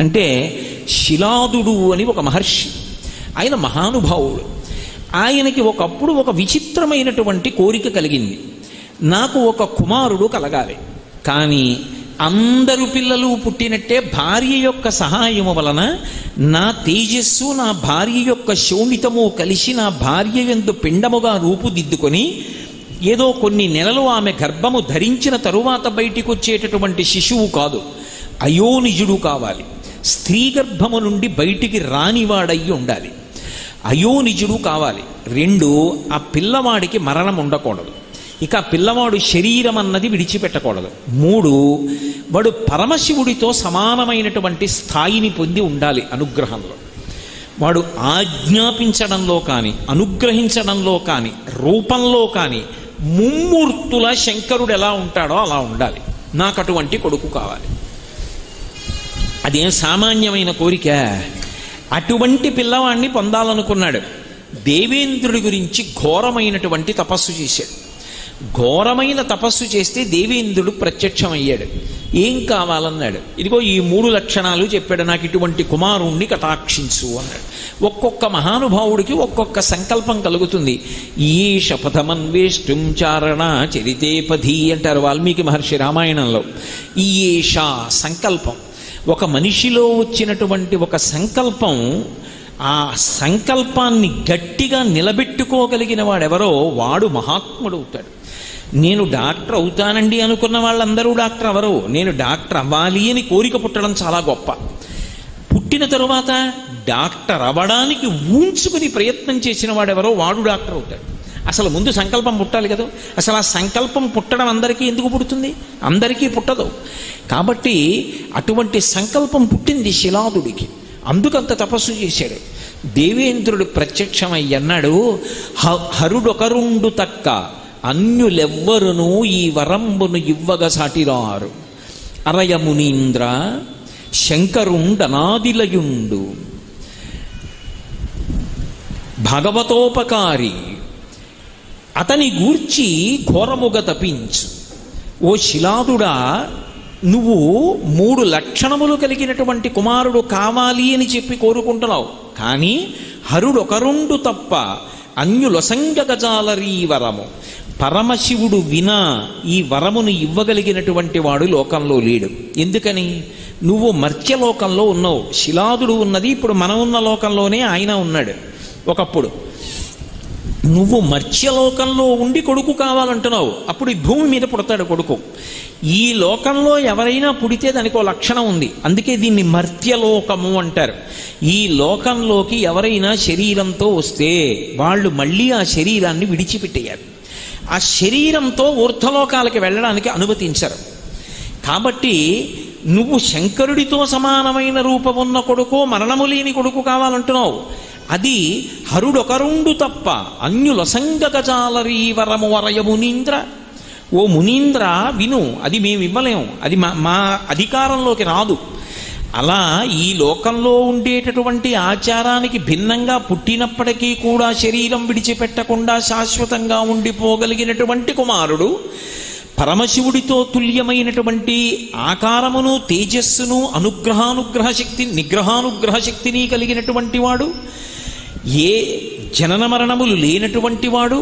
అంటే శిలాదుడు అని ఒక మహర్షి, ఆయన మహానుభావుడు. ఆయనకి ఒకప్పుడు ఒక విచిత్రమైనటువంటి కోరిక కలిగింది, నాకు ఒక కుమారుడు కలగాలి. కానీ అందరు పిల్లలు పుట్టినట్టే భార్య యొక్క సహాయము వలన నా తేజస్సు నా భార్య యొక్క శోణితము కలిసి నా భార్య యందు పిండముగా రూపుదిద్దుకొని ఏదో కొన్ని నెలలు ఆమె గర్భము ధరించిన తరువాత బయటికి వచ్చేటటువంటి శిశువు కాదు, అయోనిజుడు కావాలి. స్త్రీ గర్భము నుండి బయటికి రానివాడయ్యి ఉండాలి, అయోనిజుడు కావాలి. 2, ఆ పిల్లవాడికి మరణం ఉండకూడదు, ఇక పిల్లవాడు శరీరం అన్నది విడిచిపెట్టకూడదు. 3, వాడు పరమశివుడితో సమానమైనటువంటి స్థాయిని పొంది ఉండాలి అనుగ్రహంలో. వాడు ఆజ్ఞాపించడంలో కానీ అనుగ్రహించడంలో కానీ రూపంలో కానీ ముమ్మూర్తుల శంకరుడు ఎలా ఉంటాడో అలా ఉండాలి. నాకు అటువంటి కొడుకు కావాలి. అదేం సామాన్యమైన కోరిక. అటువంటి పిల్లవాడిని పొందాలనుకున్నాడు. దేవేంద్రుడి గురించి ఘోరమైనటువంటి తపస్సు చేశాడు. ఘోరమైన తపస్సు చేస్తే దేవేంద్రుడు ప్రత్యక్షమయ్యాడు. ఏం కావాలన్నాడు. ఇదిగో ఈ 3 లక్షణాలు చెప్పాడు, నాకు ఇటువంటి కుమారుణ్ణి కటాక్షించు అన్నాడు. ఒక్కొక్క మహానుభావుడికి ఒక్కొక్క సంకల్పం కలుగుతుంది. ఈ శపథమన్వేష్టం చారణ చరితే పధి అంటారు వాల్మీకి మహర్షి రామాయణంలో. ఈ సంకల్పం, ఒక మనిషిలో వచ్చినటువంటి ఒక సంకల్పం, ఆ సంకల్పాన్ని గట్టిగా నిలబెట్టుకోగలిగిన వాడెవరో వాడు మహాత్ముడు అవుతాడు. నేను డాక్టర్ అవుతానండి అనుకున్న వాళ్ళందరూ డాక్టర్ అవరు. నేను డాక్టర్ అవ్వాలి అని కోరిక పుట్టడం చాలా గొప్ప. పుట్టిన తరువాత డాక్టర్ అవ్వడానికి ఊంచుకుని ప్రయత్నం చేసిన వాడెవరో వాడు డాక్టర్ అవుతాడు. అసలు ముందు సంకల్పం పుట్టాలి కదా. అసలు ఆ సంకల్పం పుట్టడం అందరికీ ఎందుకు పుడుతుంది? అందరికీ పుట్టదు. కాబట్టి అటువంటి సంకల్పం పుట్టింది శిలాదుడికి, అందుకంత తపస్సు చేశాడు. దేవేంద్రుడు ప్రత్యక్షమయ్యన్నాడు, హరుడొకరుండు తక్క అన్యులెవ్వరును ఈ వరంబును ఇవ్వగ సాటిరారు. అరయమునీంద్ర శంకరుండనాదిలయుండు భగవతోపకారి అతని గూర్చి ఘోరముగ తపించు. ఓ శిలాదుడా, నువ్వు 3 లక్షణములు కలిగినటువంటి కుమారుడు కావాలి అని చెప్పి కోరుకుంటున్నావు. కానీ హరుడొకరుండు తప్ప అన్యులొసంగగజాలరీ వరము, పరమశివుడు వినా ఈ వరమును ఇవ్వగలిగినటువంటి వాడు లోకంలో లేడు. ఎందుకని? నువ్వు మర్త్యలోకంలో ఉన్నావు, శిలాదుడు ఉన్నది ఇప్పుడు మనం ఉన్న లోకంలోనే ఆయన ఉన్నాడు. ఒకప్పుడు నువ్వు మర్త్యలోకంలో ఉండి కొడుకు కావాలంటున్నావు, అప్పుడు ఈ భూమి మీద పుడతాడు కొడుకు. ఈ లోకంలో ఎవరైనా పుడితే దానికి ఒక లక్షణం ఉంది, అందుకే దీన్ని మర్త్యలోకము అంటారు. ఈ లోకంలోకి ఎవరైనా శరీరంతో వస్తే వాళ్ళు మళ్ళీ ఆ శరీరాన్ని విడిచిపెట్టేయాలి. ఆ శరీరంతో ఊర్ధ్వలోకాలకి వెళ్ళడానికి అనుమతించరు. కాబట్టి నువ్వు శంకరుడితో సమానమైన రూపమున్న కొడుకు, మరణము లేని కొడుకు కావాలంటున్నావు. అది హరుడొకరుండు తప్ప అన్యులసంగగజాలరీ వరము వరయ మునీంద్ర. ఓ మునీంద్ర విను, అది మేము ఇవ్వలేము, అది మా అధికారంలోకి రాదు. అలా ఈ లోకంలో ఉండేటటువంటి ఆచారానికి భిన్నంగా పుట్టినప్పటికీ కూడా శరీరం విడిచిపెట్టకుండా శాశ్వతంగా ఉండిపోగలిగినటువంటి కుమారుడు, పరమశివుడితో తుల్యమైనటువంటి ఆకారమును తేజస్సును నిగ్రహానుగ్రహ శక్తిని కలిగినటువంటి వాడు, ఏ జనన మరణములు లేనటువంటి వాడు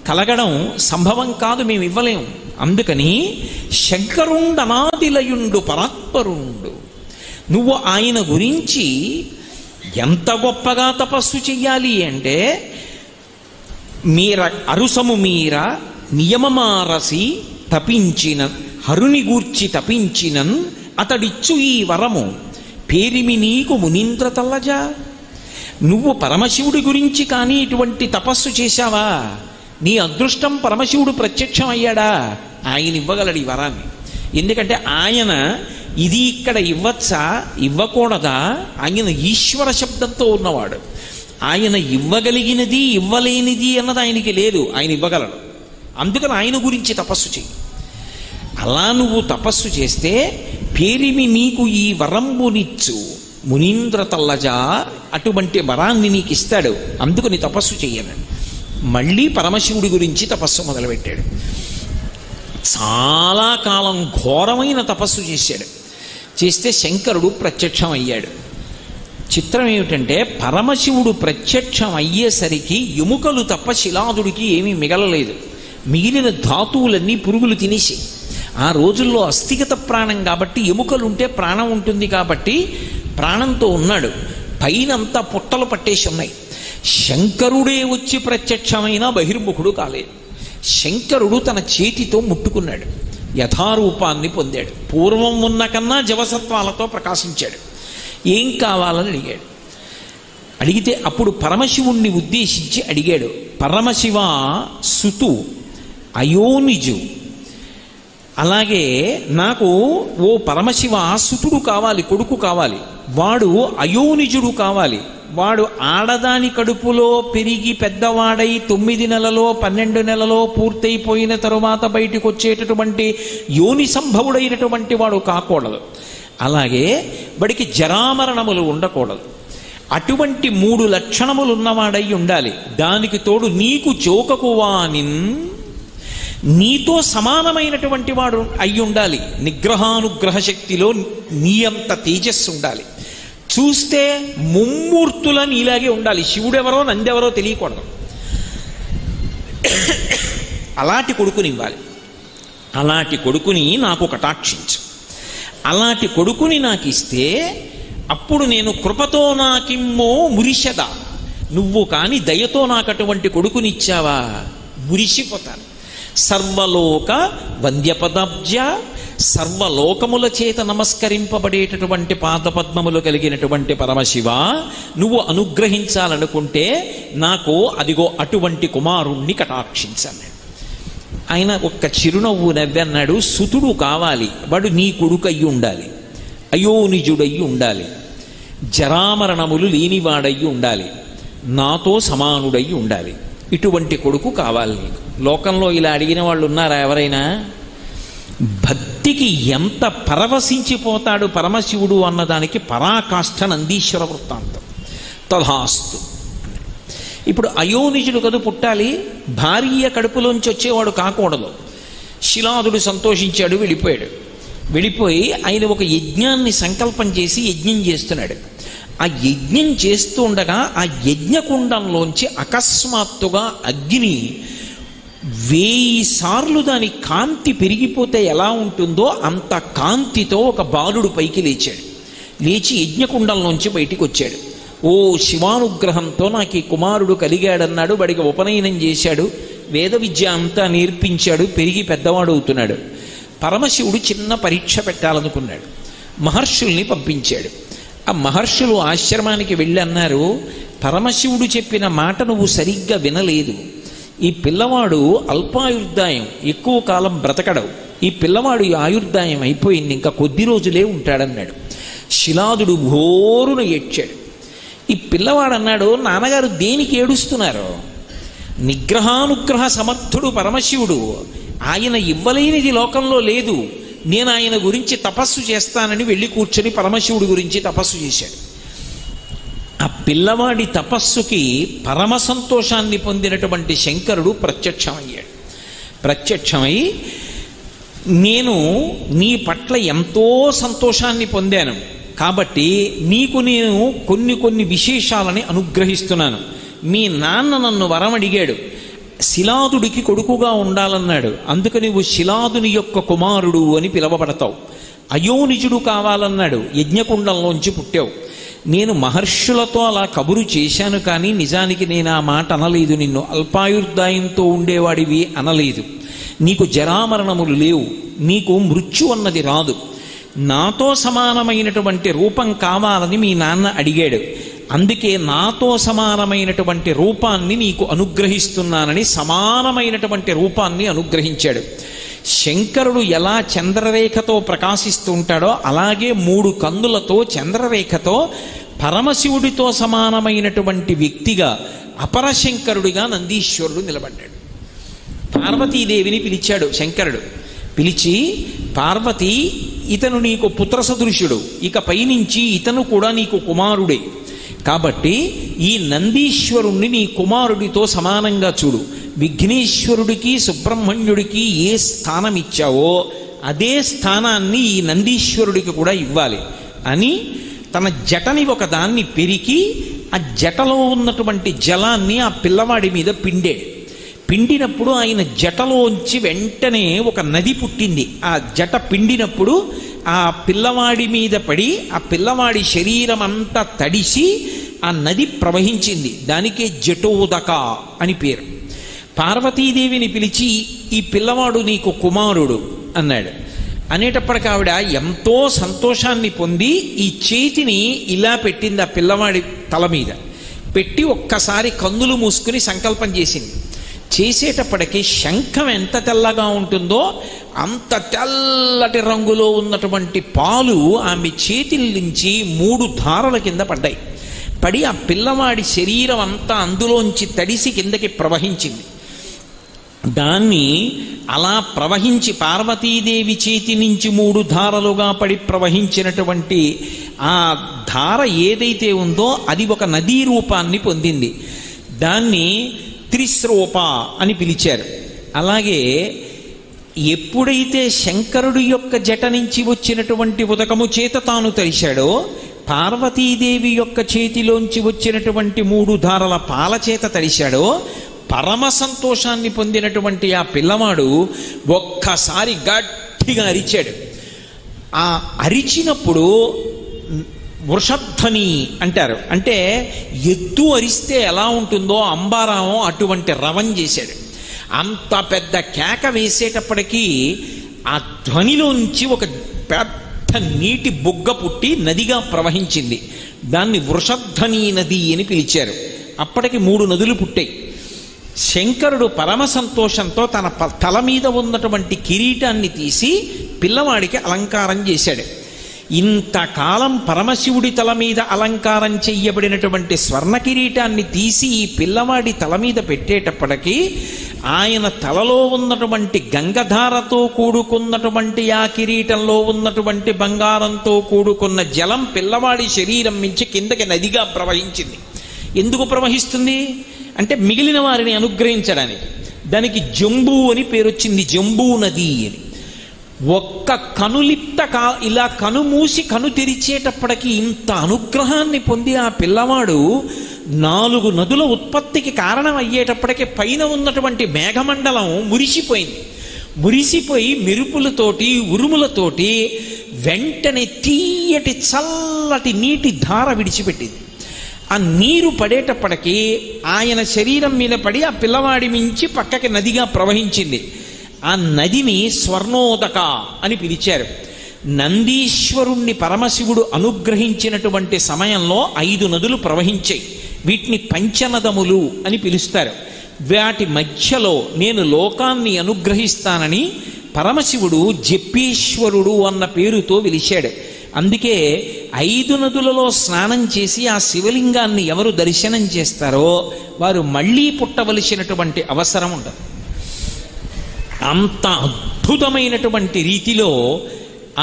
కలగడం సంభవం కాదు, మేము ఇవ్వలేము. అందుకని శంకరుండనాదిలయుండు పరాత్పరుండు. నువ్వు ఆయన గురించి ఎంత గొప్పగా తపస్సు చెయ్యాలి అంటే, అరుసము మీర నియమమారసి తపించిన హరుని గూర్చి తపించినన్ అతడిచ్చు ఈ వరము పేరిమి నీకు మునీంద్ర తల్లజా. నువ్వు పరమశివుడి గురించి కానీ ఇటువంటి తపస్సు చేశావా? నీ అదృష్టం పరమశివుడు ప్రత్యక్షం అయ్యాడా? ఆయన ఇవ్వగలడు ఈ వరాన్ని. ఎందుకంటే ఆయన ఇది ఇక్కడ ఇవ్వచ్చా ఇవ్వకూడదా? ఆయన ఈశ్వర శబ్దంతో ఉన్నవాడు. ఆయన ఇవ్వగలిగినది ఇవ్వలేనిది అన్నది ఆయనకి లేదు, ఆయన ఇవ్వగలడు. అందుకని ఆయన గురించి తపస్సు చెయ్యి. అలా నువ్వు తపస్సు చేస్తే పేరిమి నీకు ఈ వరంబునిచ్చు మునీంద్ర తల్లజా, అటువంటి వరాన్ని నీకు ఇస్తాడు. అందుకని తపస్సు చెయ్యను. మళ్ళీ పరమశివుడి గురించి తపస్సు మొదలుపెట్టాడు. చాలా కాలం ఘోరమైన తపస్సు చేశాడు. చేస్తే శంకరుడు ప్రత్యక్షం అయ్యాడు. చిత్రం ఏమిటంటే పరమశివుడు ప్రత్యక్షం అయ్యేసరికి ఎముకలు తప్ప శిలాదుడికి ఏమీ మిగలలేదు. మిగిలిన ధాతువులన్నీ పురుగులు తినేసి, ఆ రోజుల్లో అస్థిగత ప్రాణం కాబట్టి ఎముకలుంటే ప్రాణం ఉంటుంది కాబట్టి ప్రాణంతో ఉన్నాడు. పైనంతా పుట్టలు పట్టేసి ఉన్నాయి. శంకరుడే వచ్చి ప్రత్యక్షమైనా బహిర్ముఖుడు కాలేదు. శంకరుడు తన చేతితో ముట్టుకున్నాడు, యథారూపాన్ని పొందాడు. పూర్వం ఉన్న కన్నా జవసత్వాలతో ప్రకాశించాడు. ఏం కావాలని అడిగాడు. అడిగితే అప్పుడు పరమశివుణ్ణి ఉద్దేశించి అడిగాడు, పరమశివ సుతు అయోనిజు, అలాగే నాకు ఓ పరమశివ సుతుడు కావాలి, కొడుకు కావాలి, వాడు అయోనిజుడు కావాలి, వాడు ఆడదాని కడుపులో పెరిగి పెద్దవాడై 9 నెలలో 12 నెలలో పూర్తయిపోయిన తరువాత బయటికి వచ్చేటటువంటి యోని సంభవుడైనటువంటి వాడు కాకూడదు. అలాగే వాడికి జరామరణములు ఉండకూడదు. అటువంటి 3 లక్షణములు ఉన్నవాడై ఉండాలి. దానికి తోడు నీకు చోకకువానిన్, నీతో సమానమైనటువంటి వాడు అయి ఉండాలి. నిగ్రహానుగ్రహ శక్తిలో నీ అంత తేజస్సు ఉండాలి. చూస్తే ముమ్మూర్తుల నీలాగే ఉండాలి. శివుడెవరో నందెవరో తెలియకూడదు. అలాంటి కొడుకుని ఇవ్వాలి. అలాంటి కొడుకుని నాకు కటాక్షించు. అలాంటి కొడుకుని నాకు ఇస్తే అప్పుడు నేను కృపతో నాకిమ్మో మురిషద, నువ్వు కాని దయతో నాకు అటువంటి కొడుకునిచ్చావా మురిసిపోతాను. సర్వలోక వంద్యపదాబ్జ, సర్వలోకముల చేత నమస్కరింపబడేటటువంటి పాదపద్మములు కలిగినటువంటి పరమశివ, నువ్వు అనుగ్రహించాలనుకుంటే నాకు అదిగో అటువంటి కుమారుణ్ణి కటాక్షించాను. ఆయన ఒక్క చిరునవ్వు నవ్వన్నాడు, సుతుడు కావాలి, వాడు నీ కొడుకయ్యి ఉండాలి, అయోనిజుడయ్యి ఉండాలి, జరామరణములు లేనివాడయ్యి ఉండాలి, నాతో సమానుడయ్యి ఉండాలి. ఇటువంటి కొడుకు కావాలి నీకు. లోకంలో ఇలా అడిగిన వాళ్ళు ఉన్నారా ఎవరైనా? భక్తికి ఎంత పరవశించిపోతాడు పరమశివుడు అన్నదానికి పరాకాష్ఠ నందీశ్వర వృత్తాంతం. తథాస్తు. ఇప్పుడు అయోనిజుడు కదు పుట్టాలి, భార్య కడుపులోంచి వచ్చేవాడు కాకూడదు. శిలాదుడు సంతోషించాడు, వెళ్ళిపోయాడు. వెళ్ళిపోయి ఆయన ఒక యజ్ఞాన్ని సంకల్పం చేసి యజ్ఞం చేస్తున్నాడు. ఆ యజ్ఞం చేస్తూ ఉండగా ఆ యజ్ఞకుండంలోంచి అకస్మాత్తుగా అగ్ని 1000 సార్లు దాని కాంతి పెరిగిపోతే ఎలా ఉంటుందో అంత కాంతితో ఒక బాలుడు పైకి లేచాడు. లేచి యజ్ఞకుండంలోంచి బయటికి వచ్చాడు. ఓ శివానుగ్రహంతో నాకు ఈ కుమారుడు కలిగాడన్నాడు. వాడికి ఉపనయనం చేశాడు, వేద విద్య అంతా నేర్పించాడు, పెరిగి పెద్దవాడు అవుతున్నాడు. పరమశివుడు చిన్న పరీక్ష పెట్టాలనుకున్నాడు. మహర్షుల్ని పంపించాడు. ఆ మహర్షులు ఆశ్రమానికి వెళ్ళి అన్నారు, పరమశివుడు చెప్పిన మాట నువ్వు సరిగ్గా వినలేదు. ఈ పిల్లవాడు అల్పాయుర్దాయం, ఎక్కువ కాలం బ్రతకడవు. ఈ పిల్లవాడు ఈ ఆయుర్దాయం అయిపోయింది, ఇంకా కొద్ది రోజులే ఉంటాడన్నాడు. శిలాదుడు ఘోరున ఏడ్చాడు. ఈ పిల్లవాడు అన్నాడు, నాన్నగారు దేనికి ఏడుస్తున్నారు? నిగ్రహానుగ్రహ సమర్థుడు పరమశివుడు, ఆయన ఇవ్వలేనిది లోకంలో లేదు. నేను ఆయన గురించి తపస్సు చేస్తానని వెళ్ళి కూర్చొని పరమశివుడి గురించి తపస్సు చేశాడు. ఆ పిల్లవాడి తపస్సుకి పరమ సంతోషాన్ని పొందినటువంటి శంకరుడు ప్రత్యక్షమయ్యాడు. ప్రత్యక్షమై, నేను నీ పట్ల ఎంతో సంతోషాన్ని పొందాను కాబట్టి నీకు నేను కొన్ని విశేషాలని అనుగ్రహిస్తున్నాను. మీ నాన్న నన్ను వరం అడిగాడు, శిలాదుడికి కొడుకుగా ఉండాలన్నాడు. అందుకు నువ్వు శిలాదుని యొక్క కుమారుడు అని పిలవబడతావు. అయోనిజుడు కావాలన్నాడు, యజ్ఞకుండంలోంచి పుట్టావు. నేను మహర్షులతో అలా కబురు చేశాను, కానీ నిజానికి నేను ఆ మాట అనలేదు. నిన్ను అల్పాయుర్దాయంతో ఉండేవాడివి అనలేదు. నీకు జరామరణములు లేవు, నీకు మృత్యు అన్నది రాదు. నాతో సమానమైనటువంటి రూపం కావాలని మీ నాన్న అడిగాడు. అందుకే నాతో సమానమైనటువంటి రూపాన్ని నీకు అనుగ్రహిస్తున్నానని సమానమైనటువంటి రూపాన్ని అనుగ్రహించాడు. శంకరుడు ఎలా చంద్రరేఖతో ప్రకాశిస్తూ ఉంటాడో అలాగే 3 కందులతో చంద్రరేఖతో పరమశివుడితో సమానమైనటువంటి వ్యక్తిగా అపరశంకరుడిగా నందీశ్వరుడు నిలబడ్డాడు. పార్వతీదేవిని పిలిచాడు శంకరుడు. పిలిచి, పార్వతి, ఇతను నీకు పుత్ర సదృశుడు, ఇక పైనుంచి ఇతను కూడా నీకు కుమారుడే. కాబట్టి ఈ నందీశ్వరుణ్ణి నీ కుమారుడితో సమానంగా చూడు. విఘ్నేశ్వరుడికి సుబ్రహ్మణ్యుడికి ఏ స్థానం ఇచ్చావో అదే స్థానాన్ని ఈ నందీశ్వరుడికి కూడా ఇవ్వాలి అని తన జటని ఒకదాన్ని పెరికి ఆ జటలో ఉన్నటువంటి జలాన్ని ఆ పిల్లవాడి మీద పిండాడు. పిండినప్పుడు ఆయన జటలోంచి వెంటనే ఒక నది పుట్టింది. ఆ జట పిండినప్పుడు ఆ పిల్లవాడి మీద పడి ఆ పిల్లవాడి శరీరం అంతా తడిసి ఆ నది ప్రవహించింది. దానికే జటోదక అని పేరు. పార్వతీదేవిని పిలిచి ఈ పిల్లవాడు నీకు కుమారుడు అన్నాడు. అనేటప్పటికి ఆవిడ ఎంతో సంతోషాన్ని పొంది ఈ చేతిని ఇలా పెట్టింది ఆ పిల్లవాడి తల మీద పెట్టి ఒక్కసారి కన్నులు మూసుకుని సంకల్పం చేసింది. చేసేటప్పటికి శంఖం ఎంత తెల్లగా ఉంటుందో అంత తెల్లటి రంగులో ఉన్నటువంటి పాలు ఆమె చేతుల నుంచి 3 ధారల కింద పడ్డాయి. పడి ఆ పిల్లవాడి శరీరం అంతా అందులోంచి తడిసి కిందకి ప్రవహించింది. దాన్ని అలా ప్రవహించి పార్వతీదేవి చేతి నుంచి 3 ధారలుగా పడి ప్రవహించినటువంటి ఆ ధార ఏదైతే ఉందో అది ఒక నదీ రూపాన్ని పొందింది. దాన్ని త్రిస్రోప అని పిలిచారు. అలాగే ఎప్పుడైతే శంకరుడి యొక్క జట నుంచి వచ్చినటువంటి ఉదకము చేత తాను తడిశాడో పార్వతీదేవి యొక్క చేతిలోంచి వచ్చినటువంటి 3 ధారల పాల చేత తడిశాడో పరమ సంతోషాన్ని పొందినటువంటి ఆ పిల్లవాడు ఒక్కసారి గట్టిగా అరిచాడు. ఆ అరిచినప్పుడు వృషధ్వని అంటారు. అంటే ఎద్దు అరిస్తే ఎలా ఉంటుందో అంబారామం అటువంటి రవం చేశాడు. అంత పెద్ద కేక వేసేటప్పటికీ ఆ ధ్వనిలోంచి ఒక పెద్ద నీటి బుగ్గ పుట్టి నదిగా ప్రవహించింది. దాన్ని వృషధ్వని నది అని పిలిచారు. అప్పటికి 3 నదులు పుట్టాయి. శంకరుడు పరమ సంతోషంతో తన తల మీద ఉన్నటువంటి కిరీటాన్ని తీసి పిల్లవాడికి అలంకారం చేశాడు. ఇంతకాలం పరమశివుడి తల మీద అలంకారం చెయ్యబడినటువంటి స్వర్ణ కిరీటాన్ని తీసి ఈ పిల్లవాడి తల మీద పెట్టేటప్పటికీ ఆయన తలలో ఉన్నటువంటి గంగధారతో కూడుకున్నటువంటి ఆ కిరీటంలో ఉన్నటువంటి బంగారంతో కూడుకున్న జలం పిల్లవాడి శరీరం నుంచి కిందకి నదిగా ప్రవహించింది. ఎందుకు ప్రవహిస్తుంది అంటే మిగిలిన వారిని అనుగ్రహించడానికి. దానికి జంబూ అని పేరొచ్చింది, జంబూ నది అని. ఒక్క కనులిప్త ఇలా కనుమూసి కను తెరిచేటప్పటికి ఇంత అనుగ్రహాన్ని పొంది ఆ పిల్లవాడు 4 నదుల ఉత్పత్తికి కారణం అయ్యేటప్పటికి పైన ఉన్నటువంటి మేఘమండలం మురిసిపోయింది. మురిసిపోయి మెరుపులతోటి ఉరుములతోటి వెంటనే తీయటి చల్లటి నీటి ధార విడిచిపెట్టింది. ఆ నీరు పడేటప్పటికీ ఆయన శరీరం మీద పడి ఆ పిల్లవాడి మించి పక్కకి నదిగా ప్రవహించింది. ఆ నదిని స్వర్ణోదక అని పిలిచారు. నందీశ్వరుణ్ణి పరమశివుడు అనుగ్రహించినటువంటి సమయంలో 5 నదులు ప్రవహించాయి. వీటిని పంచనదములు అని పిలుస్తారు. వాటి మధ్యలో నేను లోకాన్ని అనుగ్రహిస్తానని పరమశివుడు జప్పేశ్వరుడు అన్న పేరుతో పిలిచాడు. అందుకే 5 నదులలో స్నానం చేసి ఆ శివలింగాన్ని ఎవరు దర్శనం చేస్తారో వారు మళ్ళీ పుట్టవలసినటువంటి అవసరం ఉండదు. అంత అద్భుతమైనటువంటి రీతిలో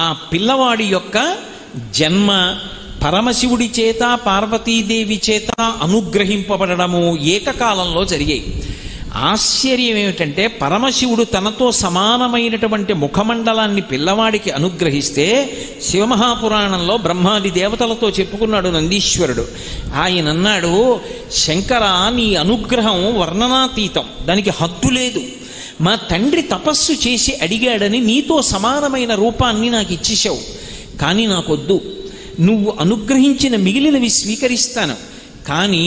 ఆ పిల్లవాడి యొక్క జన్మ పరమశివుడి చేత పార్వతీదేవి చేత అనుగ్రహింపబడము ఏకకాలంలో జరిగాయి. ఆశ్చర్యం ఏమిటంటే పరమశివుడు తనతో సమానమైనటువంటి ముఖమండలాన్ని పిల్లవాడికి అనుగ్రహిస్తే శివమహాపురాణంలో బ్రహ్మాది దేవతలతో చెప్పుకున్నాడు నందీశ్వరుడు. ఆయన అన్నాడు, శంకర నీ అనుగ్రహం వర్ణనాతీతం, దానికి హద్దు లేదు. మా తండ్రి తపస్సు చేసి అడిగాడని నీతో సమానమైన రూపాన్ని నాకు ఇచ్చేశావు. కానీ నాకొద్దు, నువ్వు అనుగ్రహించిన మిగిలినవి స్వీకరిస్తాను. కానీ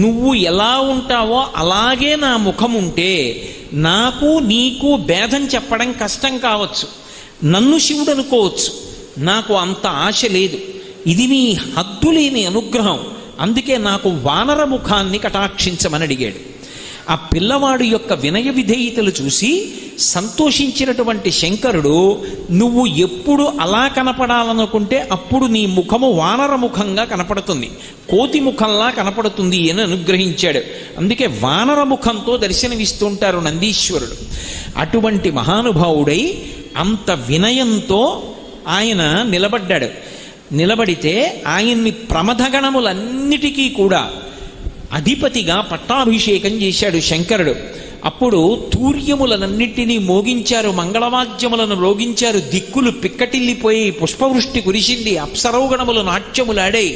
నువ్వు ఎలా ఉంటావో అలాగే నా ముఖం ఉంటే నాకు నీకు భేదం చెప్పడం కష్టం కావచ్చు, నన్ను శివుడు అనుకోవచ్చు. నాకు అంత ఆశ లేదు. ఇది నీ హద్దులేని అనుగ్రహం. అందుకే నాకు వానర ముఖాన్ని కటాక్షించమని అడిగాడు. ఆ పిల్లవాడు యొక్క వినయ విధేయతలు చూసి సంతోషించినటువంటి శంకరుడు, నువ్వు ఎప్పుడు అలా కనపడాలనుకుంటే అప్పుడు నీ ముఖము వానర ముఖంగా కనపడుతుంది, కోతి ముఖంలా కనపడుతుంది అని అనుగ్రహించాడు. అందుకే వానర ముఖంతో దర్శనమిస్తుంటారు నందీశ్వరుడు. అటువంటి మహానుభావుడై అంత వినయంతో ఆయన నిలబడ్డాడు. నిలబడితే ఆయన్ని ప్రమథగణములన్నిటికీ కూడా అధిపతిగా పట్టాభిషేకం చేశాడు శంకరుడు. అప్పుడు తూర్యములనన్నింటినీ మోగించారు, మంగళవాద్యములను మ్రోగించారు, దిక్కులు పిక్కటిల్లిపోయి పుష్పవృష్టి కురిసింది, అప్సరౌగణములు నాట్యములాడాయి.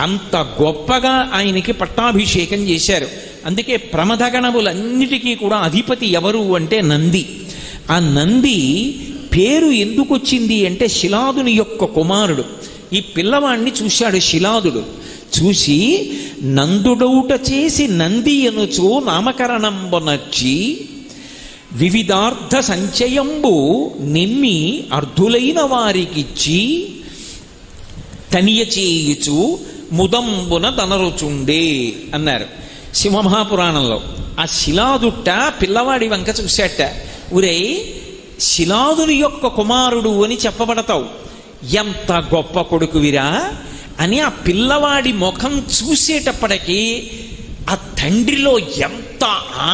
అంత గొప్పగా ఆయనకి పట్టాభిషేకం చేశారు. అందుకే ప్రమథగణములన్నిటికీ కూడా అధిపతి ఎవరు అంటే నంది. ఆ నంది పేరు ఎందుకు వచ్చింది అంటే శిలాదుని యొక్క కుమారుడు. ఈ పిల్లవాణ్ణి చూశాడు శిలాదుడు. చూసి నందుడౌట చేసి నంది అనుచు నామకరణంబొనర్చి వివిధార్థ సంచయంబు నిమ్మి అర్ధులైన వారికిచ్చి తనియ చేయుచు ముదంబున తనరుచుండే అన్నారు శివమహాపురాణంలో. ఆ శిలాదుట్ట పిల్లవాడి వంక చూశాట. ఉరే, శిలాదుని యొక్క కుమారుడు అని చెప్పబడతావు, ఎంత గొప్ప కొడుకువిరా అని ఆ పిల్లవాడి ముఖం చూసేటప్పటికీ ఆ తండ్రిలో ఎంత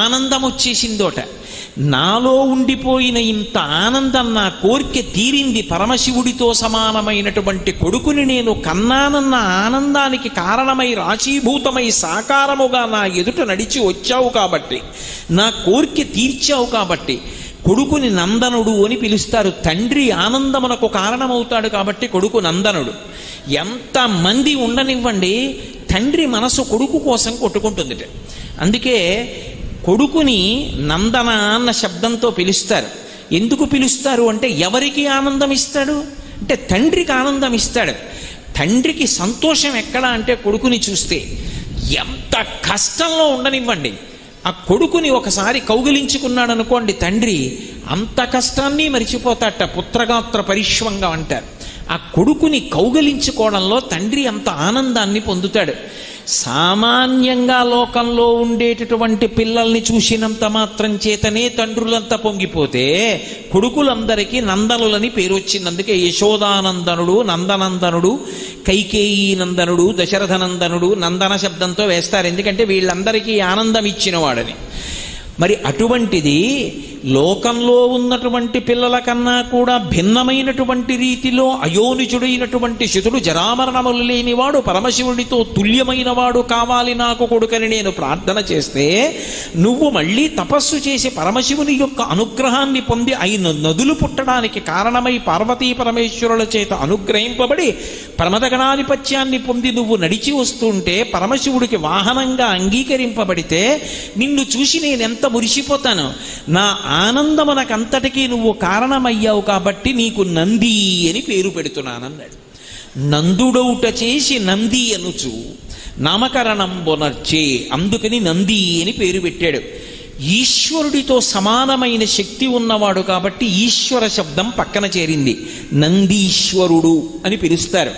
ఆనందం వచ్చేసిందోట. నాలో ఉండిపోయిన ఇంత ఆనందం, నా కోరిక తీరింది, పరమశివుడితో సమానమైనటువంటి కొడుకుని నేను కన్నానన్న ఆనందానికి కారణమై రాశీభూతమై సాకారముగా నా ఎదుట నడిచి వచ్చావు కాబట్టి, నా కోరిక తీర్చావు కాబట్టి కొడుకుని నందనుడు అని పిలుస్తారు. తండ్రి ఆనందమునకు కారణమవుతాడు కాబట్టి కొడుకు నందనుడు. ఎంతమంది ఉండనివ్వండి, తండ్రి మనసు కొడుకు కోసం కొట్టుకుంటుంది. అందుకే కొడుకుని నందన అన్న శబ్దంతో పిలుస్తారు. ఎందుకు పిలుస్తారు అంటే ఎవరికి ఆనందం ఇస్తాడు అంటే తండ్రికి ఆనందం ఇస్తాడు. తండ్రికి సంతోషం ఎక్కడ అంటే కొడుకుని చూస్తే. ఎంత కష్టంలో ఉండనివ్వండి, ఆ కొడుకుని ఒకసారి కౌగిలించుకున్నాడు అనుకోండి తండ్రి, అంత కష్టాన్ని మరిచిపోతాట. పుత్రగాత్ర పరిష్వంగా అంటారు. ఆ కొడుకుని కౌగిలించుకోవడంలో తండ్రి అంత ఆనందాన్ని పొందుతాడు. సామాన్యంగా లోకంలో ఉండేటటువంటి పిల్లల్ని చూసినంత మాత్రం చేతనే తండ్రులంతా పొంగిపోతే కొడుకులందరికీ నందనులని పేరు వచ్చింది. అందుకే యశోదానందనుడు, నందనందనుడు, కైకేయీ నందనుడు, దశరథనందనుడు నందన శబ్దంతో వేస్తారు. ఎందుకంటే వీళ్ళందరికీ ఆనందం ఇచ్చిన వాడని. మరి అటువంటిది లోకంలో ఉన్నటువంటి పిల్లల కన్నా కూడా భిన్నమైనటువంటి రీతిలో అయోనిజుడైనటువంటి శుతుడు, జరామరణములు లేనివాడు, పరమశివుడితో తుల్యమైన వాడు కావాలి నాకు కొడుకని నేను ప్రార్థన చేస్తే, నువ్వు మళ్ళీ తపస్సు చేసి పరమశివుని యొక్క అనుగ్రహాన్ని పొంది ఆయన నదులు పుట్టడానికి కారణమై పార్వతీ పరమేశ్వరుల చేత అనుగ్రహింపబడి ప్రమదగణాధిపత్యాన్ని పొంది నువ్వు నడిచి వస్తుంటే పరమశివుడికి వాహనంగా అంగీకరింపబడితే నిన్ను చూసి నేనెంత మురిసిపోతాను. నా ఆనందమునకంతటికీ నువ్వు కారణమయ్యావు కాబట్టి నీకు నంది అని పేరు పెడుతున్నానన్నాడు. నందుడౌట చేసి నంది అనుచు నామకరణం బొనర్చే, అందుకని నంది అని పేరు పెట్టాడు. ఈశ్వరుడితో సమానమైన శక్తి ఉన్నవాడు కాబట్టి ఈశ్వర శబ్దం పక్కన చేరింది. నందీశ్వరుడు అని పిలుస్తారు.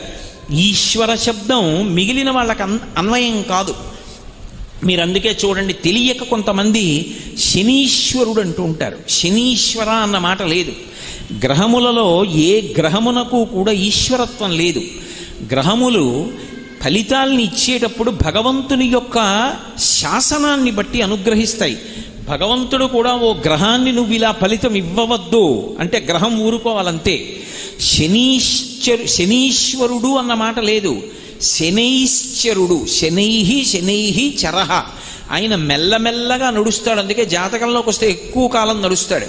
ఈశ్వర శబ్దం మిగిలిన వాళ్ళకి అన్వయం కాదు. మీరు అందుకే చూడండి, తెలియక కొంతమంది శనీశ్వరుడు అంటూ ఉంటారు. శనీశ్వర అన్న మాట లేదు. గ్రహములలో ఏ గ్రహమునకు కూడా ఈశ్వరత్వం లేదు. గ్రహములు ఫలితాల్ని ఇచ్చేటప్పుడు భగవంతుని యొక్క శాసనాన్ని బట్టి అనుగ్రహిస్తాయి. భగవంతుడు కూడా ఓ గ్రహాన్ని నువ్వు ఇలా ఫలితం ఇవ్వవద్దు అంటే గ్రహం ఊరుకోవాలంతే. శనీశ్వరుడు అన్న మాట లేదు. శనైశ్చరుడు, శనైహి శనైహి చరహ, ఆయన మెల్లమెల్లగా నడుస్తాడు. అందుకే జాతకంలోకి వస్తే ఎక్కువ కాలం నడుస్తాడు.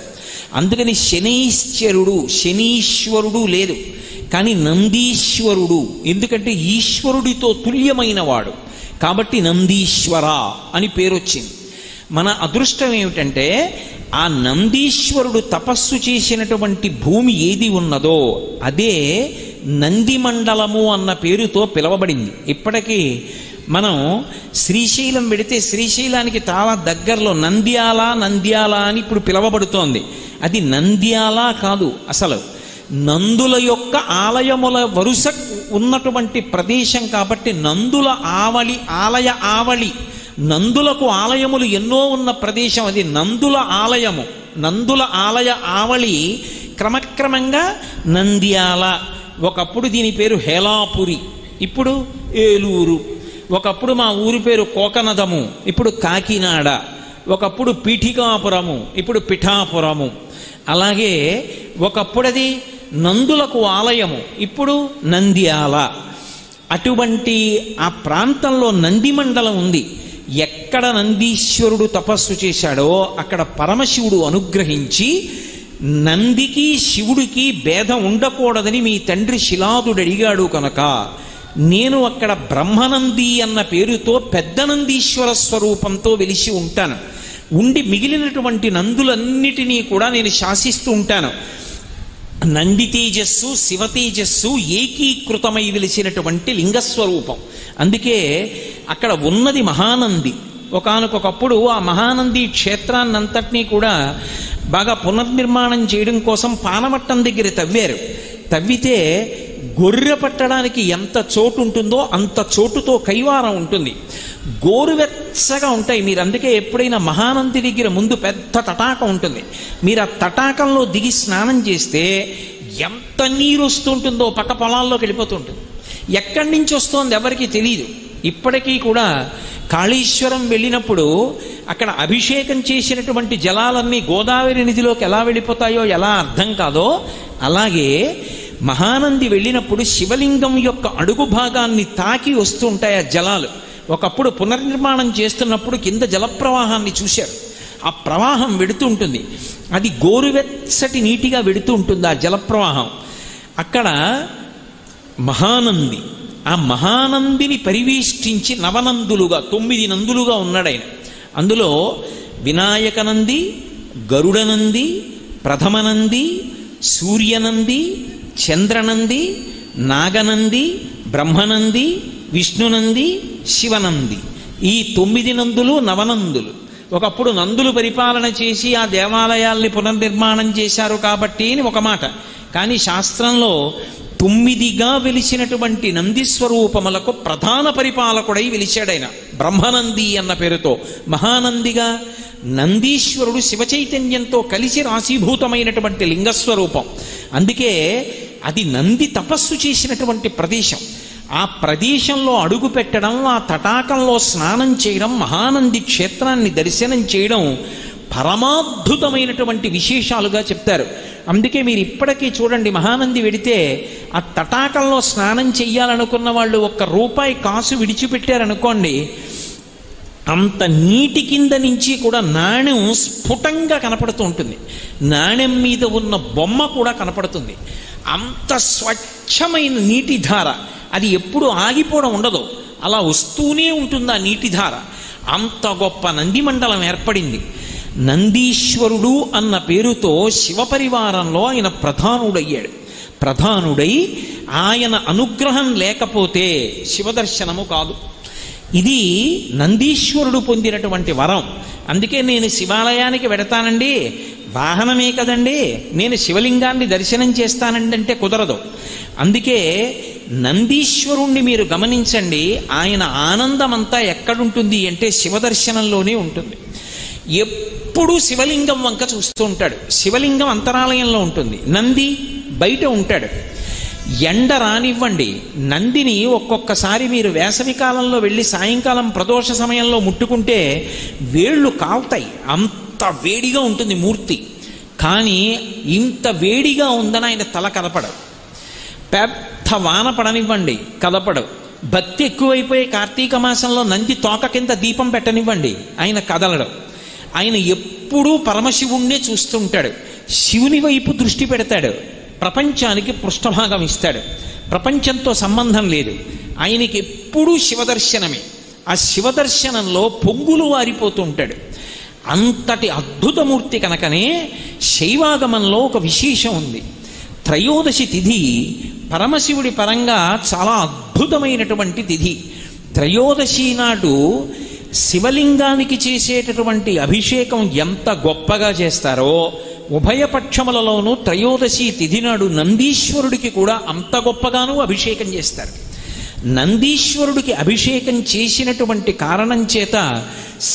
అందుకని శనైశ్చరుడు, శనీశ్వరుడు లేదు. కానీ నందీశ్వరుడు, ఎందుకంటే ఈశ్వరుడితో తుల్యమైన వాడు కాబట్టి నందీశ్వర అని పేరు వచ్చింది. మన అదృష్టం ఏమిటంటే ఆ నందీశ్వరుడు తపస్సు చేసినటువంటి భూమి ఏది ఉన్నదో అదే నందిమండలము అన్న పేరుతో పిలవబడింది. ఇప్పటికీ మనం శ్రీశైలం పెడితే శ్రీశైలానికి చాలా దగ్గరలో నంద్యాల అని ఇప్పుడు పిలవబడుతోంది. అది నంద్యాల కాదు, అసలు నందుల యొక్క ఆలయముల వరుస ఉన్నటువంటి ప్రదేశం కాబట్టి నందుల ఆలయ ఆవళి, నందులకు ఆలయములు ఎన్నో ఉన్న ప్రదేశం అది నందుల ఆలయము. నందుల ఆలయ ఆవళి క్రమక్రమంగా నంద్యాల. ఒకప్పుడు దీని పేరు హేలాపురి, ఇప్పుడు ఏలూరు. ఒకప్పుడు మా ఊరి పేరు కోకనదము, ఇప్పుడు కాకినాడ. ఒకప్పుడు పీఠికాపురము, ఇప్పుడు పిఠాపురము. అలాగే ఒకప్పుడు అది నందులకు ఆలయము, ఇప్పుడు నంద్యాల. అటువంటి ఆ ప్రాంతంలో నందిమండలం ఉంది. ఎక్కడ నందీశ్వరుడు తపస్సు చేశాడో అక్కడ పరమశివుడు అనుగ్రహించి, నందికి శివుడికి భేదం ఉండకూడదని మీ తండ్రి శిలాదుడు అడిగాడు కనుక నేను అక్కడ బ్రహ్మనంది అన్న పేరుతో పెద్ద నందీశ్వర స్వరూపంతో వెలిసి ఉంటాను. ఉండి మిగిలినటువంటి నందులన్నిటినీ కూడా నేను శాసిస్తూ ఉంటాను. నంది తేజస్సు శివ తేజస్సు ఏకీకృతమై వెలిసినటువంటి లింగస్వరూపం. అందుకే అక్కడ ఉన్నది మహానంది. ఒకానొకప్పుడు ఆ మహానంది క్షేత్రాన్నంతటినీ కూడా బాగా పునర్నిర్మాణం చేయడం కోసం పానవట్టం దగ్గర తవ్వారు. తవ్వితే గొర్రె పట్టడానికి ఎంత చోటు ఉంటుందో అంత చోటుతో కైవారం ఉంటుంది. గోరువెచ్చగా ఉంటాయి. మీరు అందుకే ఎప్పుడైనా మహానంది దగ్గర ముందు పెద్ద తటాకం ఉంటుంది. మీరు ఆ తటాకంలో దిగి స్నానం చేస్తే ఎంత నీరు వస్తుంటుందో పక్క పొలాల్లోకి వెళ్ళిపోతుంటుంది. ఎక్కడి నుంచి వస్తోంది ఎవరికి తెలియదు. ఇప్పటికీ కూడా కాళేశ్వరం వెళ్ళినప్పుడు అక్కడ అభిషేకం చేసినటువంటి జలాలన్నీ గోదావరి నదిలోకి ఎలా వెళ్ళిపోతాయో ఎలా అర్థం కాదో, అలాగే మహానంది వెళ్ళినప్పుడు శివలింగం యొక్క అడుగు భాగాన్ని తాకి వస్తూ ఉంటాయి ఆ జలాలు. ఒకప్పుడు పునర్నిర్మాణం చేస్తున్నప్పుడు కింద జలప్రవాహాన్ని చూశారు. ఆ ప్రవాహం వెడుతూ ఉంటుంది. అది గోరువెచ్చటి నీటిగా వెడుతూ ఉంటుంది ఆ జలప్రవాహం. అక్కడ మహానంది, ఆ మహానందిని పరివేష్టించి నవనందులుగా 9 నందులుగా ఉన్నాడు ఆయన. అందులో వినాయకనంది, గరుడనంది, ప్రథమనంది, సూర్యనంది, చంద్రనంది, నాగనంది, బ్రహ్మనంది, విష్ణునంది, శివనంది. ఈ 9 నందులు నవనందులు. ఒకప్పుడు నందులు పరిపాలన చేసి ఆ దేవాలయాల్ని పునర్నిర్మాణం చేశారు కాబట్టి అని ఒక మాట. కానీ శాస్త్రంలో 9గా వెలిసినటువంటి నందిస్వరూపములకు ప్రధాన పరిపాలకుడై వెలిశాడైన బ్రహ్మనంది అన్న పేరుతో. మహానందిగా నందీశ్వరుడు శివచైతన్యంతో కలిసి రాశీభూతమైనటువంటి లింగస్వరూపం. అందుకే అది నంది తపస్సు చేసినటువంటి ప్రదేశం. ఆ ప్రదేశంలో అడుగు పెట్టడం, ఆ తటాకంలో స్నానం చేయడం, మహానంది క్షేత్రాన్ని దర్శనం చేయడం పరమాద్భుతమైనటువంటి విశేషాలుగా చెప్తారు. అందుకే మీరు ఇప్పటికీ చూడండి, మహానంది వెడితే ఆ తటాకంలో స్నానం చెయ్యాలనుకున్న వాళ్ళు ₹1 కాసు విడిచిపెట్టారనుకోండి, అంత నీటి కింద నుంచి కూడా నాణ్యం స్ఫుటంగా కనపడుతూ ఉంటుంది. నాణ్యం మీద ఉన్న బొమ్మ కూడా కనపడుతుంది. అంత స్వచ్ఛమైన నీటి ధార, అది ఎప్పుడు ఆగిపోవడం ఉండదు, అలా వస్తూనే ఉంటుంది ఆ నీటి ధార. అంత గొప్ప నంది మండలం ఏర్పడింది. నందీశ్వరుడు అన్న పేరుతో శివపరివారంలో ఆయన ప్రధానుడయ్యాడు. ప్రధానుడై ఆయన అనుగ్రహం లేకపోతే శివదర్శనము కాదు. ఇది నందీశ్వరుడు పొందినటువంటి వరం. అందుకే నేను శివాలయానికి వెడతానండి, వాహనమే కదండి, నేను శివలింగాన్ని దర్శనం చేస్తానండి అంటే కుదరదు. అందుకే నందీశ్వరుణ్ణి మీరు గమనించండి, ఆయన ఆనందమంతా ఎక్కడుంటుంది అంటే శివదర్శనంలోనే ఉంటుంది. ఎప్పుడూ శివలింగం వంక చూస్తూ ఉంటాడు. శివలింగం అంతరాలయంలో ఉంటుంది, నంది బయట ఉంటాడు. ఎండ రానివ్వండి, నందిని ఒక్కొక్కసారి మీరు వేసవి కాలంలో వెళ్ళి సాయంకాలం ప్రదోష సమయంలో ముట్టుకుంటే వేళ్ళు కాల్తాయి, అంత వేడిగా ఉంటుంది మూర్తి. కానీ ఇంత వేడిగా ఉందని ఆయన తల కదపడు. పెద్ద వాన పడనివ్వండి, కదపడు. భక్తి ఎక్కువైపోయి కార్తీక మాసంలో నంది తోక కింద దీపం పెట్టనివ్వండి, ఆయన కదలడు. ఆయన ఎప్పుడూ పరమశివుణ్ణే చూస్తుంటాడు. శివుని వైపు దృష్టి పెడతాడు. ప్రపంచానికి పృష్ఠభాగం ఇస్తాడు. ప్రపంచంతో సంబంధం లేదు. ఆయనకి ఎప్పుడూ శివదర్శనమే. ఆ శివదర్శనంలో పొంగులు వారిపోతూ ఉంటాడు. అంతటి అద్భుతమూర్తి కనుకనే శైవాగమంలో ఒక విశేషం ఉంది. త్రయోదశి తిథి పరమశివుడి పరంగా చాలా అద్భుతమైనటువంటి తిథి. త్రయోదశి నాడు శివలింగానికి చేసేటటువంటి అభిషేకం ఎంత గొప్పగా చేస్తారో, ఉభయపక్షములలోనూ త్రయోదశి తిథి నాడు నందీశ్వరుడికి కూడా అంత గొప్పగానూ అభిషేకం చేస్తారు. నందీశ్వరుడికి అభిషేకం చేసినటువంటి కారణం చేత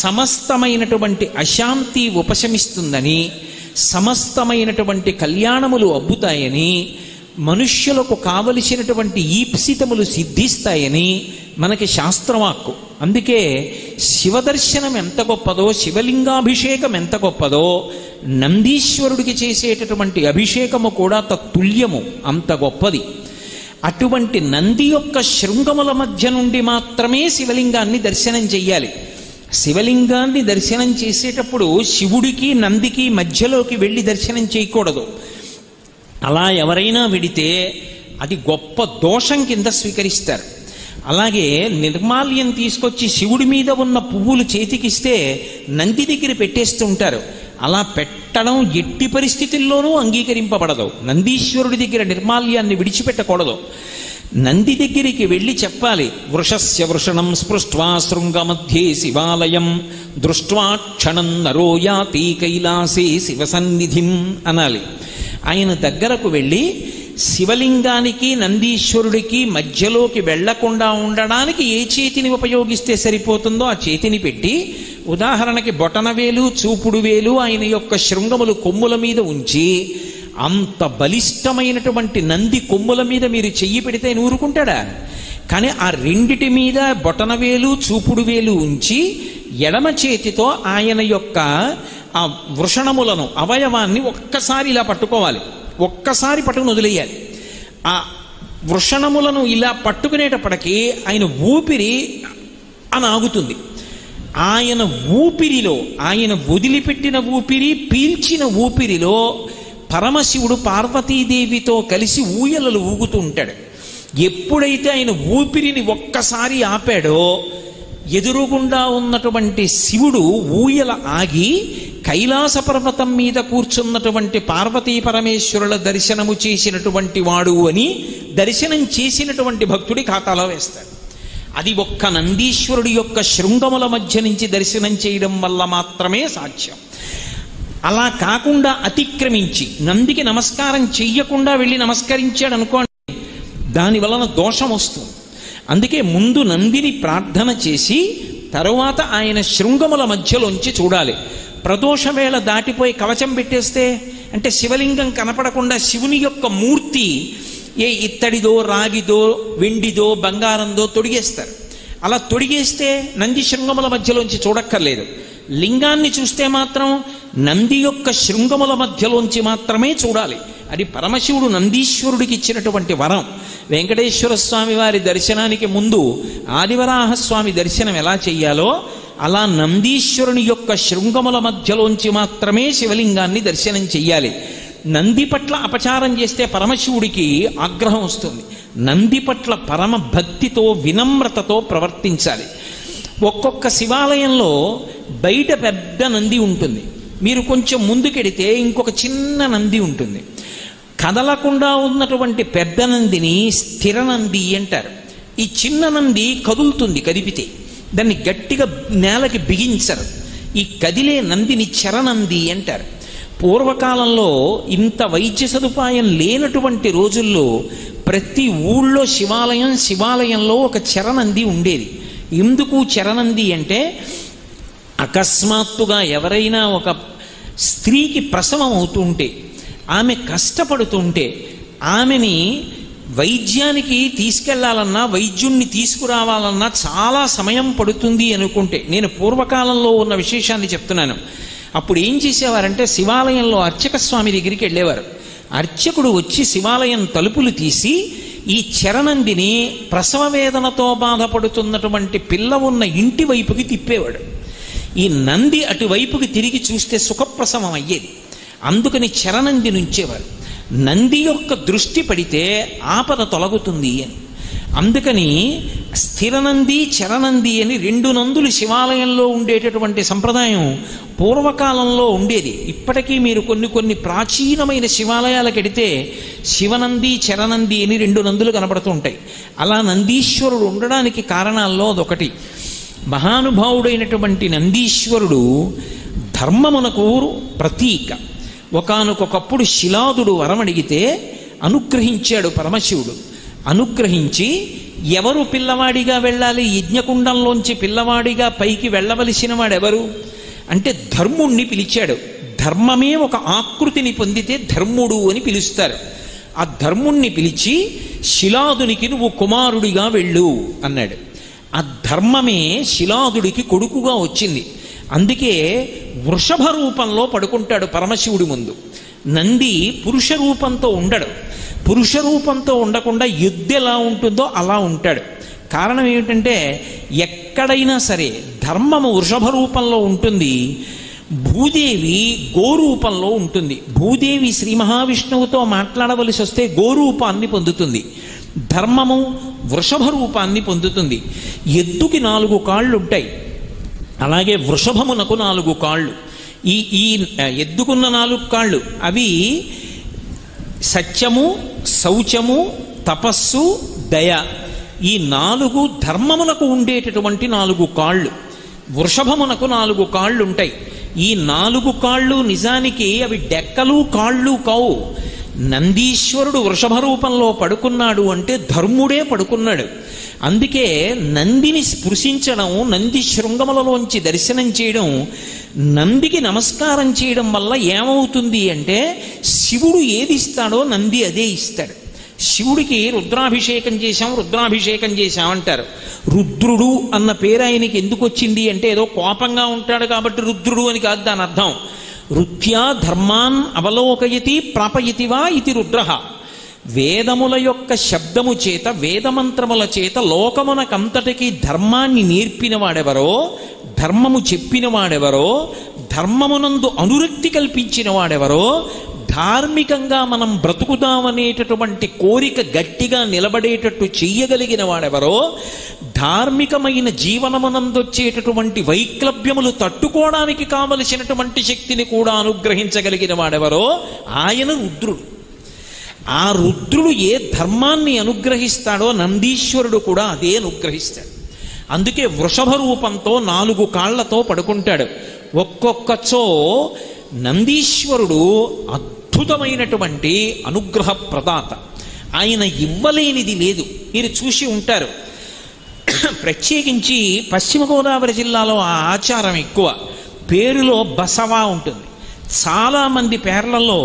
సమస్తమైనటువంటి అశాంతి ఉపశమిస్తుందని, సమస్తమైనటువంటి కళ్యాణములు అబ్బుతాయని, మనుష్యులకు కావలసినటువంటి ఈప్సితములు సిద్ధిస్తాయని మనకి శాస్త్రవాక్కు. అందుకే శివదర్శనం ఎంత గొప్పదో, శివలింగాభిషేకం ఎంత గొప్పదో, నందీశ్వరుడికి చేసేటటువంటి అభిషేకము కూడా తత్తుల్యము, అంత గొప్పది. అటువంటి నంది యొక్క శృంగముల మధ్య నుండి మాత్రమే శివలింగాన్ని దర్శనం చెయ్యాలి. శివలింగాన్ని దర్శనం చేసేటప్పుడు శివుడికి నందికి మధ్యలోకి వెళ్ళి దర్శనం చేయకూడదు. అలా ఎవరైనా వెడితే అది గొప్ప దోషం కింద స్వీకరిస్తారు. అలాగే నిర్మాల్యం తీసుకొచ్చి శివుడి మీద ఉన్న పువ్వులు చేతికిస్తే నంది దగ్గర పెట్టేస్తూ ఉంటారు. అలా పెట్టడం ఎట్టి పరిస్థితుల్లోనూ అంగీకరింపబడదు. నందీశ్వరుడి దగ్గర నిర్మాల్యాన్ని విడిచిపెట్టకూడదు. నంది దగ్గరికి వెళ్ళి చెప్పాలి, వృషస్య వృషణం స్పృష్ట్వా శృంగమధ్యే శివాలయం దృష్ట్వా క్షణం నరో యాతి కైలాసే శివసన్నిధిం అనాలి. ఆయన దగ్గరకు వెళ్ళి శివలింగానికి నందీశ్వరుడికి మధ్యలోకి వెళ్లకుండా ఉండడానికి ఏ చేతిని ఉపయోగిస్తే సరిపోతుందో ఆ చేతిని పెట్టి, ఉదాహరణకి బొటనవేలు చూపుడు వేలు ఆయన యొక్క శృంగములు కొమ్ముల మీద ఉంచి, అంత బలిష్టమైనటువంటి నంది కొమ్ముల మీద మీరు చెయ్యి పెడితే ఊరుకుంటాడా? కానీ ఆ రెండిటి మీద బొటనవేలు చూపుడు వేలు ఉంచి ఎడమ చేతితో ఆయన యొక్క ఆ వృషణములను అవయవాన్ని ఒక్కసారి ఇలా పట్టుకోవాలి. ఒక్కసారి పట్టుకుని వదిలేయాలి. ఆ వృషణములను ఇలా పట్టుకునేటప్పటికీ ఆయన ఊపిరి అని ఆగుతుంది. ఆయన ఊపిరిలో, ఆయన వదిలిపెట్టిన ఊపిరి పీల్చిన ఊపిరిలో పరమశివుడు పార్వతీదేవితో కలిసి ఊయలలు ఊగుతూ ఉంటాడు. ఎప్పుడైతే ఆయన ఊపిరిని ఒక్కసారి ఆపాడో ఎదురుగుండా ఉన్నటువంటి శివుడు ఊయల ఆగి కైలాస పర్వతం మీద కూర్చున్నటువంటి పార్వతీ పరమేశ్వరుల దర్శనము చేసినటువంటి వాడు అని దర్శనం చేసినటువంటి భక్తుడి ఖాతాలో వేస్తాడు. అది ఒక్క నందీశ్వరుడి యొక్క శృంగముల మధ్య నుంచి దర్శనం చేయడం వల్ల మాత్రమే సాధ్యం. అలా కాకుండా అతిక్రమించి నందికి నమస్కారం చెయ్యకుండా వెళ్ళి నమస్కరించాడు అనుకోండి, దాని వలన దోషం వస్తుంది. అందుకే ముందు నందిని ప్రార్థన చేసి తరువాత ఆయన శృంగముల మధ్యలోంచి చూడాలి. ప్రదోషవేళ దాటిపోయి కవచం పెట్టేస్తే, అంటే శివలింగం కనపడకుండా శివుని యొక్క మూర్తి ఏ ఇత్తడిదో రాగిదో వెండిదో బంగారందో తొడిగేస్తారు. అలా తొడిగేస్తే నంది శృంగముల మధ్యలోంచి చూడక్కర్లేదు. లింగాన్ని చూస్తే మాత్రం నంది యొక్క శృంగముల మధ్యలోంచి మాత్రమే చూడాలి. అది పరమశివుడు నందీశ్వరుడికి ఇచ్చినటువంటి వరం. వెంకటేశ్వర స్వామి వారి దర్శనానికి ముందు ఆదివరాహస్వామి దర్శనం ఎలా చెయ్యాలో అలా నందీశ్వరుని యొక్క శృంగముల మధ్యలోంచి మాత్రమే శివలింగాన్ని దర్శనం చెయ్యాలి. నంది పట్ల అపచారం చేస్తే పరమశివుడికి ఆగ్రహం వస్తుంది. నంది పట్ల పరమ భక్తితో వినమ్రతతో ప్రవర్తించాలి. ఒక్కొక్క శివాలయంలో బయట పెద్ద నంది ఉంటుంది, మీరు కొంచెం ముందుకెడితే ఇంకొక చిన్న నంది ఉంటుంది. కదలకుండా ఉన్నటువంటి పెద్ద నందిని స్థిర నంది అంటారు. ఈ చిన్న నంది కదులుతుంది, కదిపితే దాన్ని గట్టిగా నేలకి బిగించరు. ఈ కదిలే నందిని చరనంది అంటారు. పూర్వకాలంలో ఇంత వైద్య సదుపాయం లేనటువంటి రోజుల్లో ప్రతి ఊళ్ళో శివాలయంలో ఒక చరనంది ఉండేది. ఎందుకు చరనంది అంటే, అకస్మాత్తుగా ఎవరైనా ఒక స్త్రీకి ప్రసవం అవుతుంటే, ఆమె కష్టపడుతుంటే, ఆమెని వైద్యానికి తీసుకెళ్లాలన్నా వైద్యుణ్ణి తీసుకురావాలన్నా చాలా సమయం పడుతుంది అనుకుంటే, నేను పూర్వకాలంలో ఉన్న విశేషాన్ని చెప్తున్నాను. అప్పుడు ఏం చేసేవారంటే, శివాలయంలో అర్చక స్వామి దగ్గరికి వెళ్ళేవారు. అర్చకుడు వచ్చి శివాలయం తలుపులు తీసి ఈ చరనందిని ప్రసవ వేదనతో బాధపడుతున్నటువంటి పిల్ల ఉన్న ఇంటి వైపుకి తిప్పేవాడు. ఈ నంది అటువైపుకి తిరిగి చూస్తే సుఖప్రసవం అయ్యేది. అందుకని చరనంది నుంచేవారు. నంది యొక్క దృష్టి పడితే ఆపద తొలగుతుంది అని. అందుకని స్థిరనంది చరనంది అని రెండు నందులు శివాలయంలో ఉండేటటువంటి సంప్రదాయం పూర్వకాలంలో ఉండేది. ఇప్పటికీ మీరు కొన్ని ప్రాచీనమైన శివాలయాలకు వెడితే శివనంది చరనంది అని రెండు నందులు కనబడుతూ ఉంటాయి. అలా నందీశ్వరుడు ఉండడానికి కారణాల్లో అదొకటి. మహానుభావుడైనటువంటి నందీశ్వరుడు ధర్మమునకు ప్రతీక. ఒకానొకప్పుడు శిలాదుడు వరం అడిగితే అనుగ్రహించాడు పరమశివుడు. అనుగ్రహించి ఎవరు పిల్లవాడిగా వెళ్ళాలి, యజ్ఞకుండంలోంచి పిల్లవాడిగా పైకి వెళ్ళవలసిన వాడెవరు అంటే ధర్ముణ్ణి పిలిచాడు. ధర్మమే ఒక ఆకృతిని పొందితే ధర్ముడు అని పిలుస్తారు. ఆ ధర్ముణ్ణి పిలిచి శిలాదునికి నువ్వు కుమారుడిగా వెళ్ళు అన్నాడు. ఆ ధర్మమే శిలాదుడికి కొడుకుగా వచ్చింది. అందుకే వృషభ రూపంలో పడుకుంటాడు పరమశివుడి ముందు. నంది పురుష రూపంతో ఉండడు. పురుష రూపంతో ఉండకుండా ఎద్దు ఎలా ఉంటుందో అలా ఉంటాడు. కారణం ఏమిటంటే ఎక్కడైనా సరే ధర్మము వృషభ రూపంలో ఉంటుంది, భూదేవి గోరూపంలో ఉంటుంది. భూదేవి శ్రీ మహావిష్ణువుతో మాట్లాడవలసి వస్తే గోరూపాన్ని పొందుతుంది, ధర్మము వృషభ రూపాన్ని పొందుతుంది. ఎద్దుకి 4 కాళ్ళు ఉంటాయి, అలాగే వృషభమునకు 4 కాళ్ళు. ఈ ఎద్దుకున్న 4 కాళ్ళు అవి సత్యము, శౌచము, తపస్సు, దయ. ఈ 4 ధర్మమునకు ఉండేటటువంటి 4 కాళ్ళు. వృషభమునకు 4 కాళ్ళు ఉంటాయి. ఈ 4 కాళ్ళు నిజానికి అవి డెక్కలు కాళ్ళు కావు. నందీశ్వరుడు వృషభ రూపంలో పడుకున్నాడు అంటే ధర్ముడే పడుకున్నాడు. అందుకే నందిని స్పృశించడం, నంది శృంగములలోంచి దర్శనం చేయడం, నందికి నమస్కారం చేయడం వల్ల ఏమవుతుంది అంటే శివుడు ఏది ఇస్తాడో నంది అదే ఇస్తాడు. శివుడికి రుద్రాభిషేకం చేశాం అంటారు. రుద్రుడు అన్న పేరు ఆయనకి ఎందుకు వచ్చింది అంటే ఏదో కోపంగా ఉంటాడు కాబట్టి రుద్రుడు అని కాదు దాని అర్థం. రుత్యా ధర్మాన్ అవలోకయతి ప్రాపయతివా ఇది రుద్రః. వేదముల యొక్క శబ్దము చేత, వేదమంత్రముల చేత లోకమునకంతటికీ ధర్మాన్ని నేర్పిన వాడెవరో, ధర్మము చెప్పిన వాడెవరో, ధర్మమునందు అనురక్తి కల్పించిన వాడెవరో, ధార్మికంగా మనం బ్రతుకుదామనేటటువంటి కోరిక గట్టిగా నిలబడేటట్టు చెయ్యగలిగిన వాడెవరో, ధార్మికమైన జీవనమునందొచ్చేటటువంటి వైక్లభ్యములు తట్టుకోవడానికి కావలసినటువంటి శక్తిని కూడా అనుగ్రహించగలిగిన వాడెవరో ఆయన రుద్రుడు. ఆ రుద్రుడు ఏ ధర్మాన్ని అనుగ్రహిస్తాడో నందీశ్వరుడు కూడా అదే అనుగ్రహిస్తాడు. అందుకే వృషభ రూపంతో 4 కాళ్లతో పడుకుంటాడు. ఒక్కొక్కచో నందీశ్వరుడు అద్భుతమైనటువంటి అనుగ్రహ ప్రదాత. ఆయన ఇవ్వలేనిది లేదు. మీరు చూసి ఉంటారు, ప్రత్యేకించి పశ్చిమ గోదావరి జిల్లాలో ఆ ఆచారం ఎక్కువ. పేరులో బసవా ఉంటుంది. చాలామంది పేర్లలో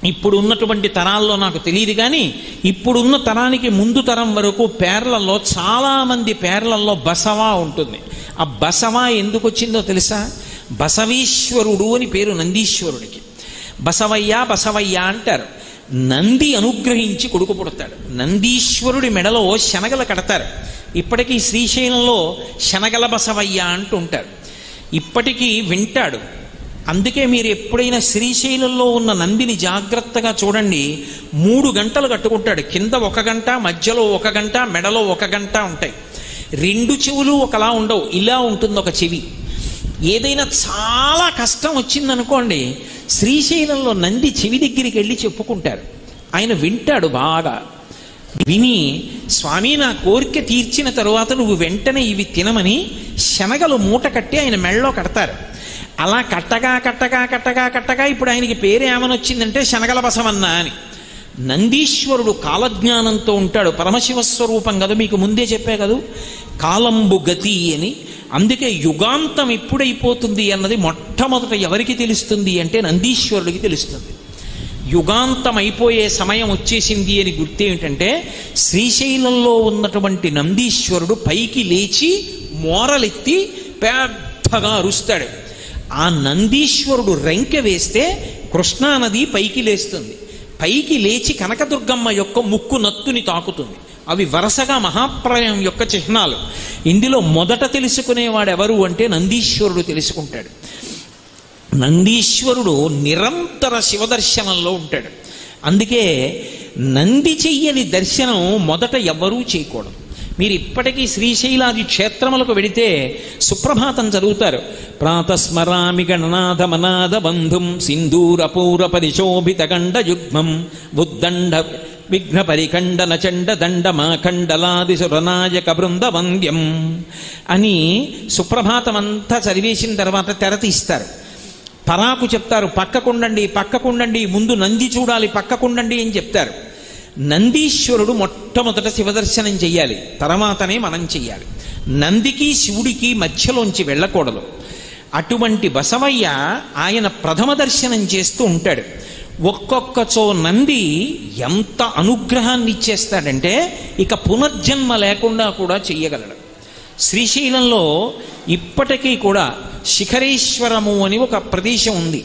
ఇప్పుడు ఉన్నటువంటి తరాల్లో నాకు తెలియదు కానీ ఇప్పుడున్న తరానికి ముందు తరం వరకు పేర్లలో చాలామంది పేర్లలో బసవా ఉంటుంది. ఆ బసవా ఎందుకు వచ్చిందో తెలుసా? బసవేశ్వరుడు అని పేరు నందీశ్వరుడికి. బసవయ్య అంటారు. నంది అనుగ్రహించి కొడుకు పుడతాడు. నందీశ్వరుడి మెడలో శనగలు కడతారు. ఇప్పటికీ శ్రీశైలంలో శనగల బసవయ్య అంటూ ఉంటారు. ఇప్పటికీ వింటాడు. అందుకే మీరు ఎప్పుడైనా శ్రీశైలంలో ఉన్న నందిని జాగ్రత్తగా చూడండి. 3 గంటలు కట్టుకుంటాడు. కింద 1 గంట, మధ్యలో 1 గంట, మెడలో 1 గంట ఉంటాయి. 2 చెవులు ఒకలా ఉండవు, ఇలా ఉంటుంది ఒక చెవి. ఏదైనా చాలా కష్టం వచ్చిందనుకోండి, శ్రీశైలంలో నంది చెవి దగ్గరికి వెళ్ళి చెప్పుకుంటారు. ఆయన వింటాడు బాగా. విని, స్వామి నా కోరిక తీర్చిన తరువాత నువ్వు వెంటనే ఇవి తినమని శనగలు మూట కట్టి ఆయన మెళ్ళలో కడతారు. అలా కట్టగా ఇప్పుడు ఆయనకి పేరు ఏమని వచ్చిందంటే శనగల బసవన్న అని. నందీశ్వరుడు కాలజ్ఞానంతో ఉంటాడు. పరమశివస్వరూపం కదా, మీకు ముందే చెప్పే కదా, కాలంబు గతి అని. అందుకే యుగాంతం ఎప్పుడైపోతుంది అన్నది మొట్టమొదట ఎవరికి తెలుస్తుంది అంటే నందీశ్వరుడికి తెలుస్తుంది. యుగాంతం అయిపోయే సమయం వచ్చేసింది అని గుర్తేమిటంటే శ్రీశైలంలో ఉన్నటువంటి నందీశ్వరుడు పైకి లేచి మోరలెత్తి పెద్దగా అరుస్తాడు. ఆ నందీశ్వరుడు రెంకె వేస్తే కృష్ణానది పైకి లేస్తుంది. పైకి లేచి కనకదుర్గమ్మ యొక్క ముక్కు నత్తుని తాకుతుంది. అవి వరుసగా మహాప్రళయం యొక్క చిహ్నాలు. ఇందులో మొదట తెలుసుకునేవాడెవరు అంటే నందీశ్వరుడు తెలుసుకుంటాడు. నందీశ్వరుడు నిరంతర శివదర్శనంలో ఉంటాడు. అందుకే నంది చెయ్యని దర్శనం మొదట ఎవ్వరూ చేయకూడదు. మీరు ఇప్పటికీ శ్రీశైలాది క్షేత్రములకు వెడితే సుప్రభాతం చదువుతారు. ప్రాతస్మరామి గణనాథ మనాథ బంధుం సింధూరపూర పరిశోభిత గండ యుగ్మం బుద్దండ విఘ్న పరిఖండన చండ దండ మాఖండలాది సురనాయక బృంద వంద్యం అని సుప్రభాతం అంతా చదివేసిన తర్వాత తెర తీస్తారు. పరాకు చెప్తారు, పక్కకుండండి, ముందు నంది చూడాలి, పక్కకుండండి అని చెప్తారు. నందీశ్వరుడు మొట్టమొదట శివదర్శనం చెయ్యాలి, తర్వాతనే మనం చెయ్యాలి. నందికి శివుడికి మధ్యలోంచి వెళ్ళకూడదు. అటువంటి బసవయ్య ఆయన ప్రథమ దర్శనం చేస్తూ ఉంటాడు. ఒక్కొక్కచో నంది ఎంత అనుగ్రహాన్ని ఇచ్చేస్తాడంటే ఇక పునర్జన్మ లేకుండా కూడా చెయ్యగలడు. శ్రీశైలంలో ఇప్పటికీ కూడా శిఖరేశ్వరము అని ఒక ప్రదేశం ఉంది.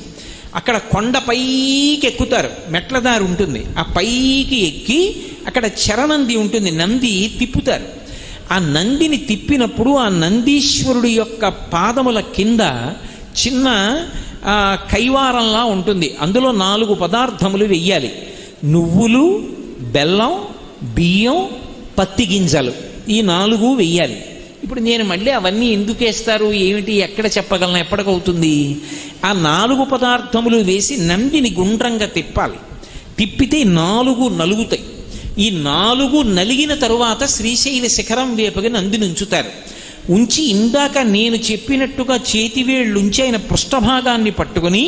అక్కడ కొండ పైకి ఎక్కుతారు, మెట్లదారి ఉంటుంది. ఆ పైకి ఎక్కి అక్కడ చరనంది ఉంటుంది, నంది తిప్పుతారు. ఆ నందిని తిప్పినప్పుడు ఆ నందీశ్వరుడి యొక్క పాదముల కింద చిన్న కైవారంలా ఉంటుంది. అందులో 4 పదార్థములు వెయ్యాలి. నువ్వులు, బెల్లం, బియ్యం, పత్తి గింజలు, ఈ 4 వెయ్యాలి. ఇప్పుడు నేను మళ్ళీ అవన్నీ ఎందుకు వేస్తారు ఏమిటి ఎక్కడ చెప్పగలను, ఎప్పటికవుతుంది? ఆ 4 పదార్థములు వేసి నందిని గుండ్రంగా తిప్పాలి. తిప్పితే 4 నలుగుతాయి. ఈ 4 నలిగిన తరువాత శ్రీశైల శిఖరం వేపగా నందిని ఉంచుతారు. ఉంచి ఇందాక నేను చెప్పినట్టుగా చేతివేళ్లుంచి ఆయన పృష్ఠభాగాన్ని పట్టుకుని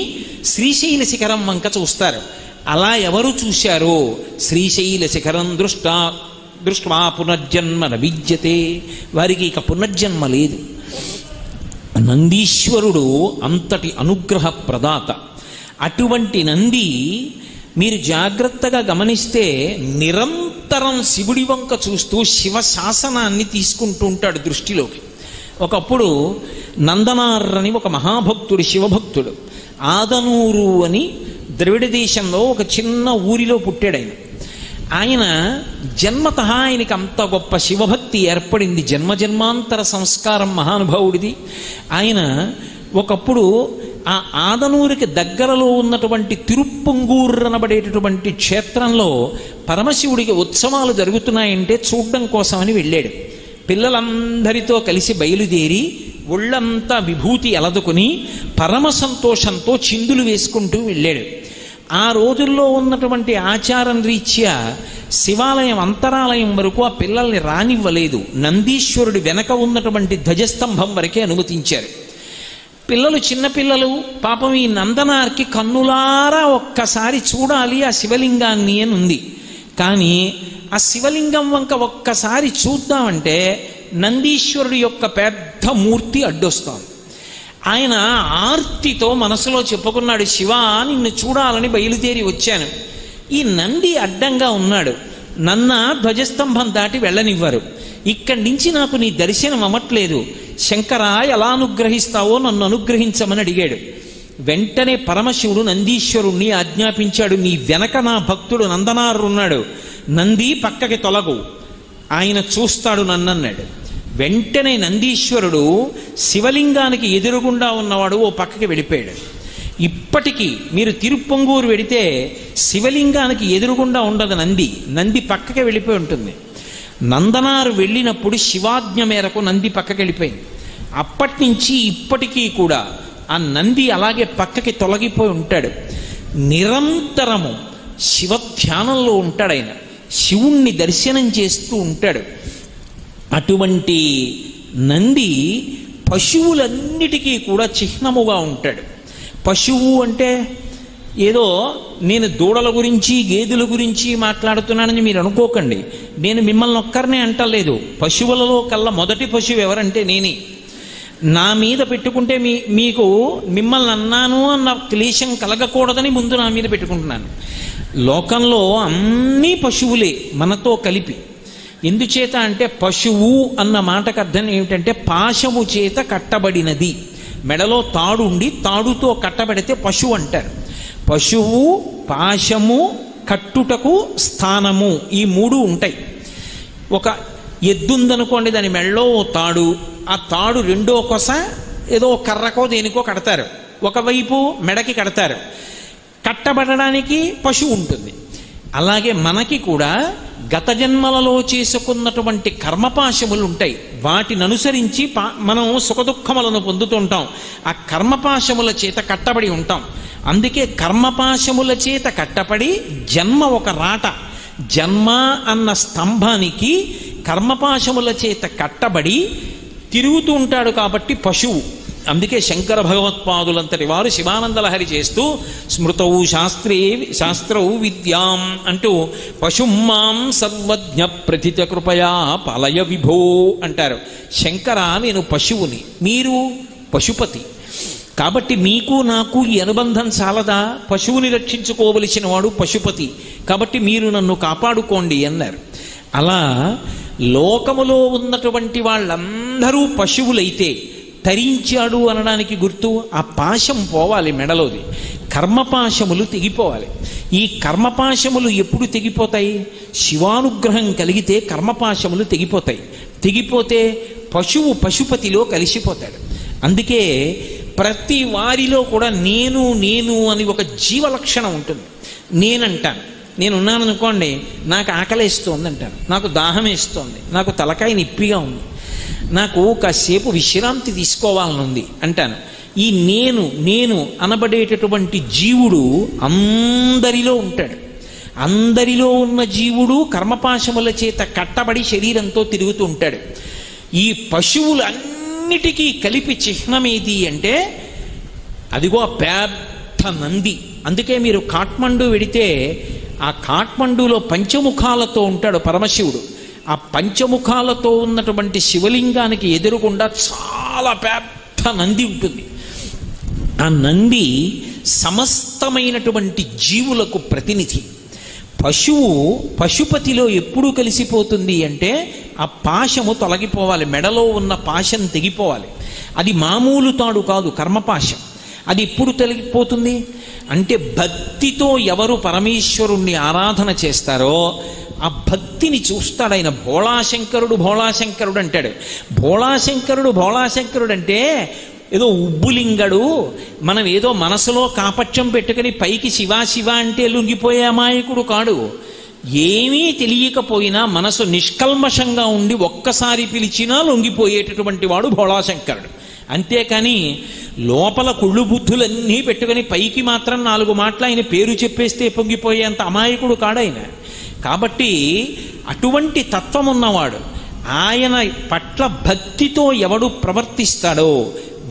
శ్రీశైల శిఖరం వంక చూస్తారు. అలా ఎవరు చూశారో శ్రీశైల శిఖరం దృష్ట్వా పునర్జన్మ న విద్యతే, వారికి ఇక పునర్జన్మ లేదు. నందీశ్వరుడు అంతటి అనుగ్రహ ప్రదాత. అటువంటి నంది మీరు జాగ్రత్తగా గమనిస్తే నిరంతరం శివుడి వంక చూస్తూ శివ శాసనాన్ని తీసుకుంటూ ఉంటాడు దృష్టిలోకి. ఒకప్పుడు నందనార్రని ఒక మహాభక్తుడు, శివభక్తుడు, ఆదనూరు అని ద్రవిడ దేశంలో ఒక చిన్న ఊరిలో పుట్టాడు ఆయన. ఆయన జన్మత ఆయనకి అంత గొప్ప శివభక్తి ఏర్పడింది, జన్మజన్మాంతర సంస్కారం మహానుభావుడిది. ఆయన ఒకప్పుడు ఆ ఆదనూరికి దగ్గరలో ఉన్నటువంటి తిరుప్పంగూర్ అనబడేటటువంటి క్షేత్రంలో పరమశివుడికి ఉత్సవాలు జరుగుతున్నాయంటే చూడడం కోసమని వెళ్ళాడు. పిల్లలందరితో కలిసి బయలుదేరి ఒళ్ళంతా విభూతి అలదుకుని పరమ సంతోషంతో చిందులు వేసుకుంటూ వెళ్ళాడు. ఆ రోజుల్లో ఉన్నటువంటి ఆచారం రీత్యా శివాలయం అంతరాలయం వరకు ఆ పిల్లల్ని రానివ్వలేదు. నందీశ్వరుడి వెనక ఉన్నటువంటి ధ్వజస్తంభం వరకే అనుమతించారు. పిల్లలు, చిన్నపిల్లలు పాపం ఈ నందనార్కి కన్నులారా ఒక్కసారి చూడాలి ఆ శివలింగాన్ని అని ఉంది. కానీ ఆ శివలింగం వంక ఒక్కసారి చూద్దామంటే నందీశ్వరుడి యొక్క పెద్ద మూర్తి అడ్డొస్తాం. ఆయన ఆర్తితో మనసులో చెప్పుకున్నాడు, శివా నిన్ను చూడాలని బయలుదేరి వచ్చాను. ఈ నంది అడ్డంగా ఉన్నాడు, నన్న ధ్వజస్తంభం దాటి వెళ్ళనివ్వరు, ఇక్కడి నుంచి నాకు నీ దర్శనం అవ్వట్లేదు, శంకర ఎలా అనుగ్రహిస్తావో నన్ను అనుగ్రహించమని అడిగాడు. వెంటనే పరమశివుడు నందీశ్వరుణ్ణి ఆజ్ఞాపించాడు, నీ వెనక నా భక్తుడు నందనారు ఉన్నాడు, నంది పక్కకి తొలగు, ఆయన చూస్తాడు నన్నన్నాడు. వెంటనే నందీశ్వరుడు శివలింగానికి ఎదురుగుండా ఉన్నవాడు ఓ పక్కకి వెళ్ళిపోయాడు. ఇప్పటికీ మీరు తిరుప్పంగూరు వెడితే శివలింగానికి ఎదురుగుండా ఉండదు నంది, నంది పక్కకి వెళ్ళిపోయి ఉంటుంది. నందనారు వెళ్ళినప్పుడు శివాజ్ఞ మేరకు నంది పక్కకి వెళ్ళిపోయింది. అప్పటి నుంచి ఇప్పటికీ కూడా ఆ నంది అలాగే పక్కకి తొలగిపోయి ఉంటాడు. నిరంతరము శివధ్యానంలో ఉంటాడు ఆయన, శివుణ్ణి దర్శనం చేస్తూ ఉంటాడు. అటువంటి నంది పశువులన్నిటికీ కూడా చిహ్నముగా ఉంటాడు. పశువు అంటే ఏదో నేను దూడల గురించి గేదెల గురించి మాట్లాడుతున్నానని మీరు అనుకోకండి. నేను మిమ్మల్ని ఒక్కరినే అంటలేదు. పశువులలో కల్లా మొదటి పశువు ఎవరంటే నేనే. నా మీద పెట్టుకుంటే మీకు మిమ్మల్ని అన్నాను అన్న క్లేశం కలగకూడదని ముందు నా మీద పెట్టుకుంటున్నాను. లోకంలో అన్నీ పశువులే మనతో కలిపి. ఎందుచేత అంటే పశువు అన్న మాటకు అర్థం ఏమిటంటే పాశము చేత కట్టబడినది. మెడలో తాడుండి తాడుతో కట్టబడితే పశువు అంటారు. పశువు, పాశము, కట్టుటకు స్థానము, ఈ 3 ఉంటాయి. ఒక ఎద్దుందనుకోండి, దాని మెడలో తాడు, ఆ తాడు రెండో కొస ఏదో కర్రకో దేనికో కడతారు, ఒకవైపు మెడకి కడతారు, కట్టబడడానికి పశువు ఉంటుంది. అలాగే మనకి కూడా గత జన్మలలో చేసుకున్నటువంటి కర్మపాశములు ఉంటాయి. వాటిని అనుసరించి మనం సుఖదుఖములను పొందుతుంటాం. ఆ కర్మపాశముల చేత కట్టబడి ఉంటాం. అందుకే కర్మపాశముల చేత కట్టబడి జన్మ ఒక రాట, జన్మ అన్న స్తంభానికి కర్మపాశముల చేత కట్టబడి తిరుగుతూ ఉంటాడు కాబట్టి పశువు. అందుకే శంకర భగవత్పాదులంతటి వారు శివానందలహరి చేస్తూ స్మృతౌ శాస్త్రౌ విద్యాం అంటూ పశుమాం సర్వజ్ఞ ప్రథిత కృపయా పాలయ విభో అంటారు. శంకర నేను పశువుని, మీరు పశుపతి, కాబట్టి మీకు నాకు ఈ అనుబంధం చాలదా? పశువుని రక్షించుకోవలసిన వాడు పశుపతి, కాబట్టి మీరు నన్ను కాపాడుకోండి అన్నారు. అలా లోకములో ఉన్నటువంటి వాళ్ళందరూ పశువులైతే తరించాడు అనడానికి గుర్తు ఆ పాశం పోవాలి మెడలోది, కర్మపాశములు తెగిపోవాలి. ఈ కర్మపాశములు ఎప్పుడు తెగిపోతాయి? శివానుగ్రహం కలిగితే కర్మపాశములు తెగిపోతాయి. తెగిపోతే పశువు పశుపతిలో కలిసిపోతాడు. అందుకే ప్రతి వారిలో కూడా నేను నేను అని ఒక జీవలక్షణం ఉంటుంది. నేనంటాను, నేనున్నాను అనుకోండి, నాకు ఆకలేస్తోంది అంటాను, నాకు దాహం వేస్తోంది, నాకు తలకాయ నొప్పిగా ఉంది, నాకు కాసేపు విశ్రాంతి తీసుకోవాలని ఉంది అంటాను. ఈ నేను నేను అనబడేటటువంటి జీవుడు అందరిలో ఉంటాడు. అందరిలో ఉన్న జీవుడు కర్మపాశముల చేత కట్టబడి శరీరంతో తిరుగుతూ ఉంటాడు. ఈ పశువులన్నిటికీ కలిపి చిహ్నమేది అంటే అదిగో పెద్ద నంది. అందుకే మీరు కాఠ్మండు వెడితే ఆ కాఠ్మండులో పంచముఖాలతో ఉంటాడు పరమశివుడు. ఆ పంచముఖాలతో ఉన్నటువంటి శివలింగానికి ఎదురుగుండా చాలా పెద్ద నంది ఉంటుంది. ఆ నంది సమస్తమైనటువంటి జీవులకు ప్రతినిధి. పశువు పశుపతిలో ఎప్పుడు కలిసిపోతుంది అంటే ఆ పాశము తొలగిపోవాలి, మెడలో ఉన్న పాశం తెగిపోవాలి. అది మామూలు తాడు కాదు, కర్మపాశం. అది ఎప్పుడు తొలగిపోతుంది అంటే భక్తితో ఎవరు పరమేశ్వరుణ్ణి ఆరాధన చేస్తారో ఆ భక్తిని చూస్తాడు ఆయన. భోళాశంకరుడు భోళాశంకరుడు అంటాడు. భోళాశంకరుడు అంటే ఏదో ఉబ్బులింగడు, మనం ఏదో మనసులో కాపట్యం పెట్టుకుని పైకి శివ శివ అంటే లొంగిపోయే అమాయకుడు కాడు. ఏమీ తెలియకపోయినా మనసు నిష్కల్మషంగా ఉండి ఒక్కసారి పిలిచినా లొంగిపోయేటటువంటి వాడు భోళాశంకరుడు. అంతేకాని లోపల కుళ్ళు బుద్ధులన్నీ పెట్టుకుని పైకి మాత్రం 4 మాటలు ఆయన పేరు చెప్పేస్తే పొంగిపోయేంత అమాయకుడు కాడాయన. కాబట్టి అటువంటి తత్వం ఉన్నవాడు. ఆయన పట్ల భక్తితో ఎవడు ప్రవర్తిస్తాడో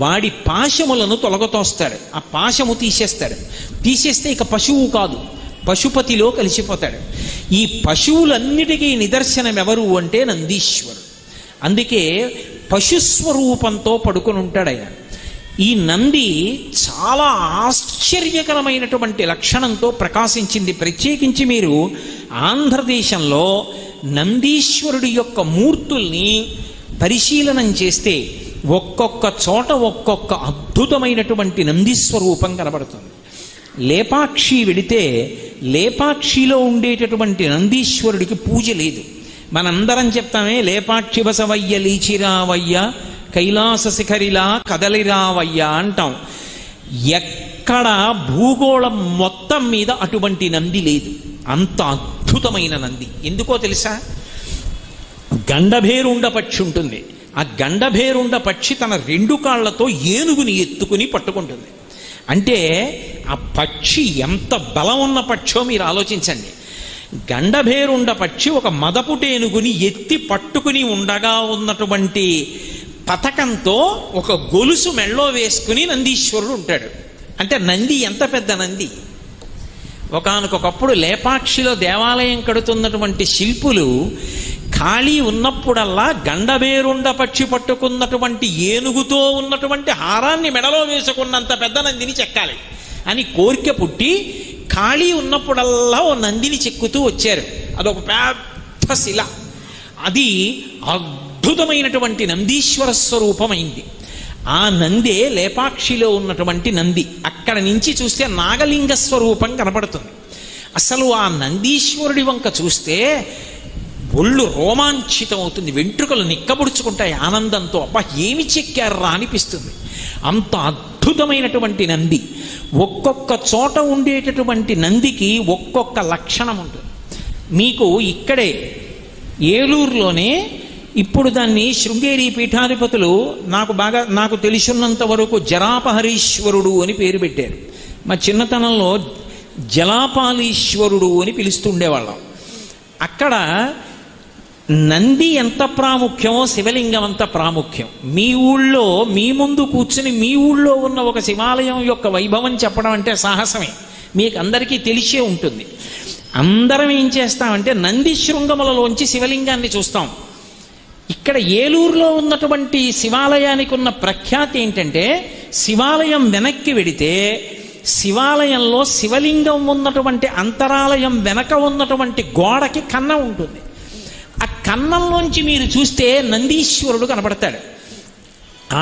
వాడి పాశములను తొలగతోస్తాడు. ఆ పాశము తీసేస్తే ఇక పశువు కాదు, పశుపతిలో కలిసిపోతాడు. ఈ పశువులన్నిటికీ నిదర్శనం ఎవరు అంటే నందీశ్వరుడు. అందుకే పశుస్వరూపంతో పడుకొని ఉంటాడు ఆయన. ఈ నంది చాలా ఆశ్చర్యకరమైనటువంటి లక్షణంతో ప్రకాశించింది. ప్రత్యేకించి మీరు ఆంధ్రదేశంలో నందీశ్వరుడి యొక్క మూర్తుల్ని పరిశీలనం చేస్తే ఒక్కొక్క చోట ఒక్కొక్క అద్భుతమైనటువంటి నందీస్వరూపం కనబడుతుంది. లేపాక్షి వెడితే లేపాక్షిలో ఉండేటటువంటి నందీశ్వరుడికి పూజ లేదు. మనందరం చెప్తామే లేపాక్షి బసవయ్య లీచిరావయ్య కైలాస శిఖరిలా కదలిరావయ్య అంటాం. ఎక్కడ భూగోళం మొత్తం మీద అటువంటి నంది లేదు. అంత అద్భుతమైన నంది. ఎందుకో తెలుసా? గండభేరుండ పక్షి ఉంటుంది. ఆ గండభేరుండ పక్షి తన 2 కాళ్లతో ఏనుగుని ఎత్తుకుని పట్టుకుంటుంది. అంటే ఆ పక్షి ఎంత బలం ఉన్న పక్షో మీరు ఆలోచించండి. గండభేరుండ పక్షి ఒక మదపుటేనుగుని ఎత్తి పట్టుకుని ఉండగా ఉన్నటువంటి పథకంతో ఒక గొలుసు మెళ్ళో వేసుకుని నందీశ్వరుడు ఉంటాడు. అంటే నంది ఎంత పెద్ద నంది! ఒకానొకప్పుడు లేపాక్షిలో దేవాలయం కడుతున్నటువంటి శిల్పులు ఖాళీ ఉన్నప్పుడల్లా గండభేరుండ పక్షి పట్టుకున్నటువంటి ఏనుగుతో ఉన్నటువంటి హారాన్ని మెడలో వేసుకున్నంత పెద్ద నందిని చెక్కాలి అని కోరిక పుట్టి ఖాళీ ఉన్నప్పుడల్లా ఓ నందిని చెక్కుతూ వచ్చారు. అదొక పెద్ద శిల. అది అద్భుతమైనటువంటి నందీశ్వర స్వరూపమైంది. ఆ నందే లేపాక్షిలో ఉన్నటువంటి నంది. అక్కడ నుంచి చూస్తే నాగలింగ స్వరూపం కనపడుతుంది. అసలు ఆ నందీశ్వరుడి వంక చూస్తే ఒళ్ళు రోమాంచితం అవుతుంది, వెంట్రుకలు నిక్కబుడుచుకుంటాయి ఆనందంతో. అబ్బా ఏమి చెక్కారా అనిపిస్తుంది. అంత అద్భుతమైనటువంటి నంది. ఒక్కొక్క చోట ఉండేటటువంటి నందికి ఒక్కొక్క లక్షణం ఉంటుంది. మీకు ఇక్కడే ఏలూరులోనే ఇప్పుడు దాన్ని శృంగేరి పీఠాధిపతులు నాకు తెలిసినంత వరకు జరాపహరీశ్వరుడు అని పేరు పెట్టారు. మా చిన్నతనంలో జలాపాలీశ్వరుడు అని పిలుస్తుండేవాళ్ళం. అక్కడ నంది ఎంత ప్రాముఖ్యమో శివలింగం అంత ప్రాముఖ్యం. మీ ఊళ్ళో మీ ముందు కూర్చుని మీ ఊళ్ళో ఉన్న ఒక శివాలయం యొక్క వైభవం చెప్పడం అంటే సాహసమే. మీకు అందరికీ తెలిసే ఉంటుంది. అందరం ఏం చేస్తామంటే నంది శృంగములలోంచి శివలింగాన్ని చూస్తాం. ఇక్కడ ఏలూరులో ఉన్నటువంటి శివాలయానికి ఉన్న ప్రఖ్యాతి ఏంటంటే శివాలయం వెనక్కి వెడితే శివాలయంలో శివలింగం ఉన్నటువంటి అంతరాలయం వెనక ఉన్నటువంటి గోడకి కన్నం ఉంటుంది. ఆ కన్నంలోంచి మీరు చూస్తే నందీశ్వరుడు కనపడతాడు.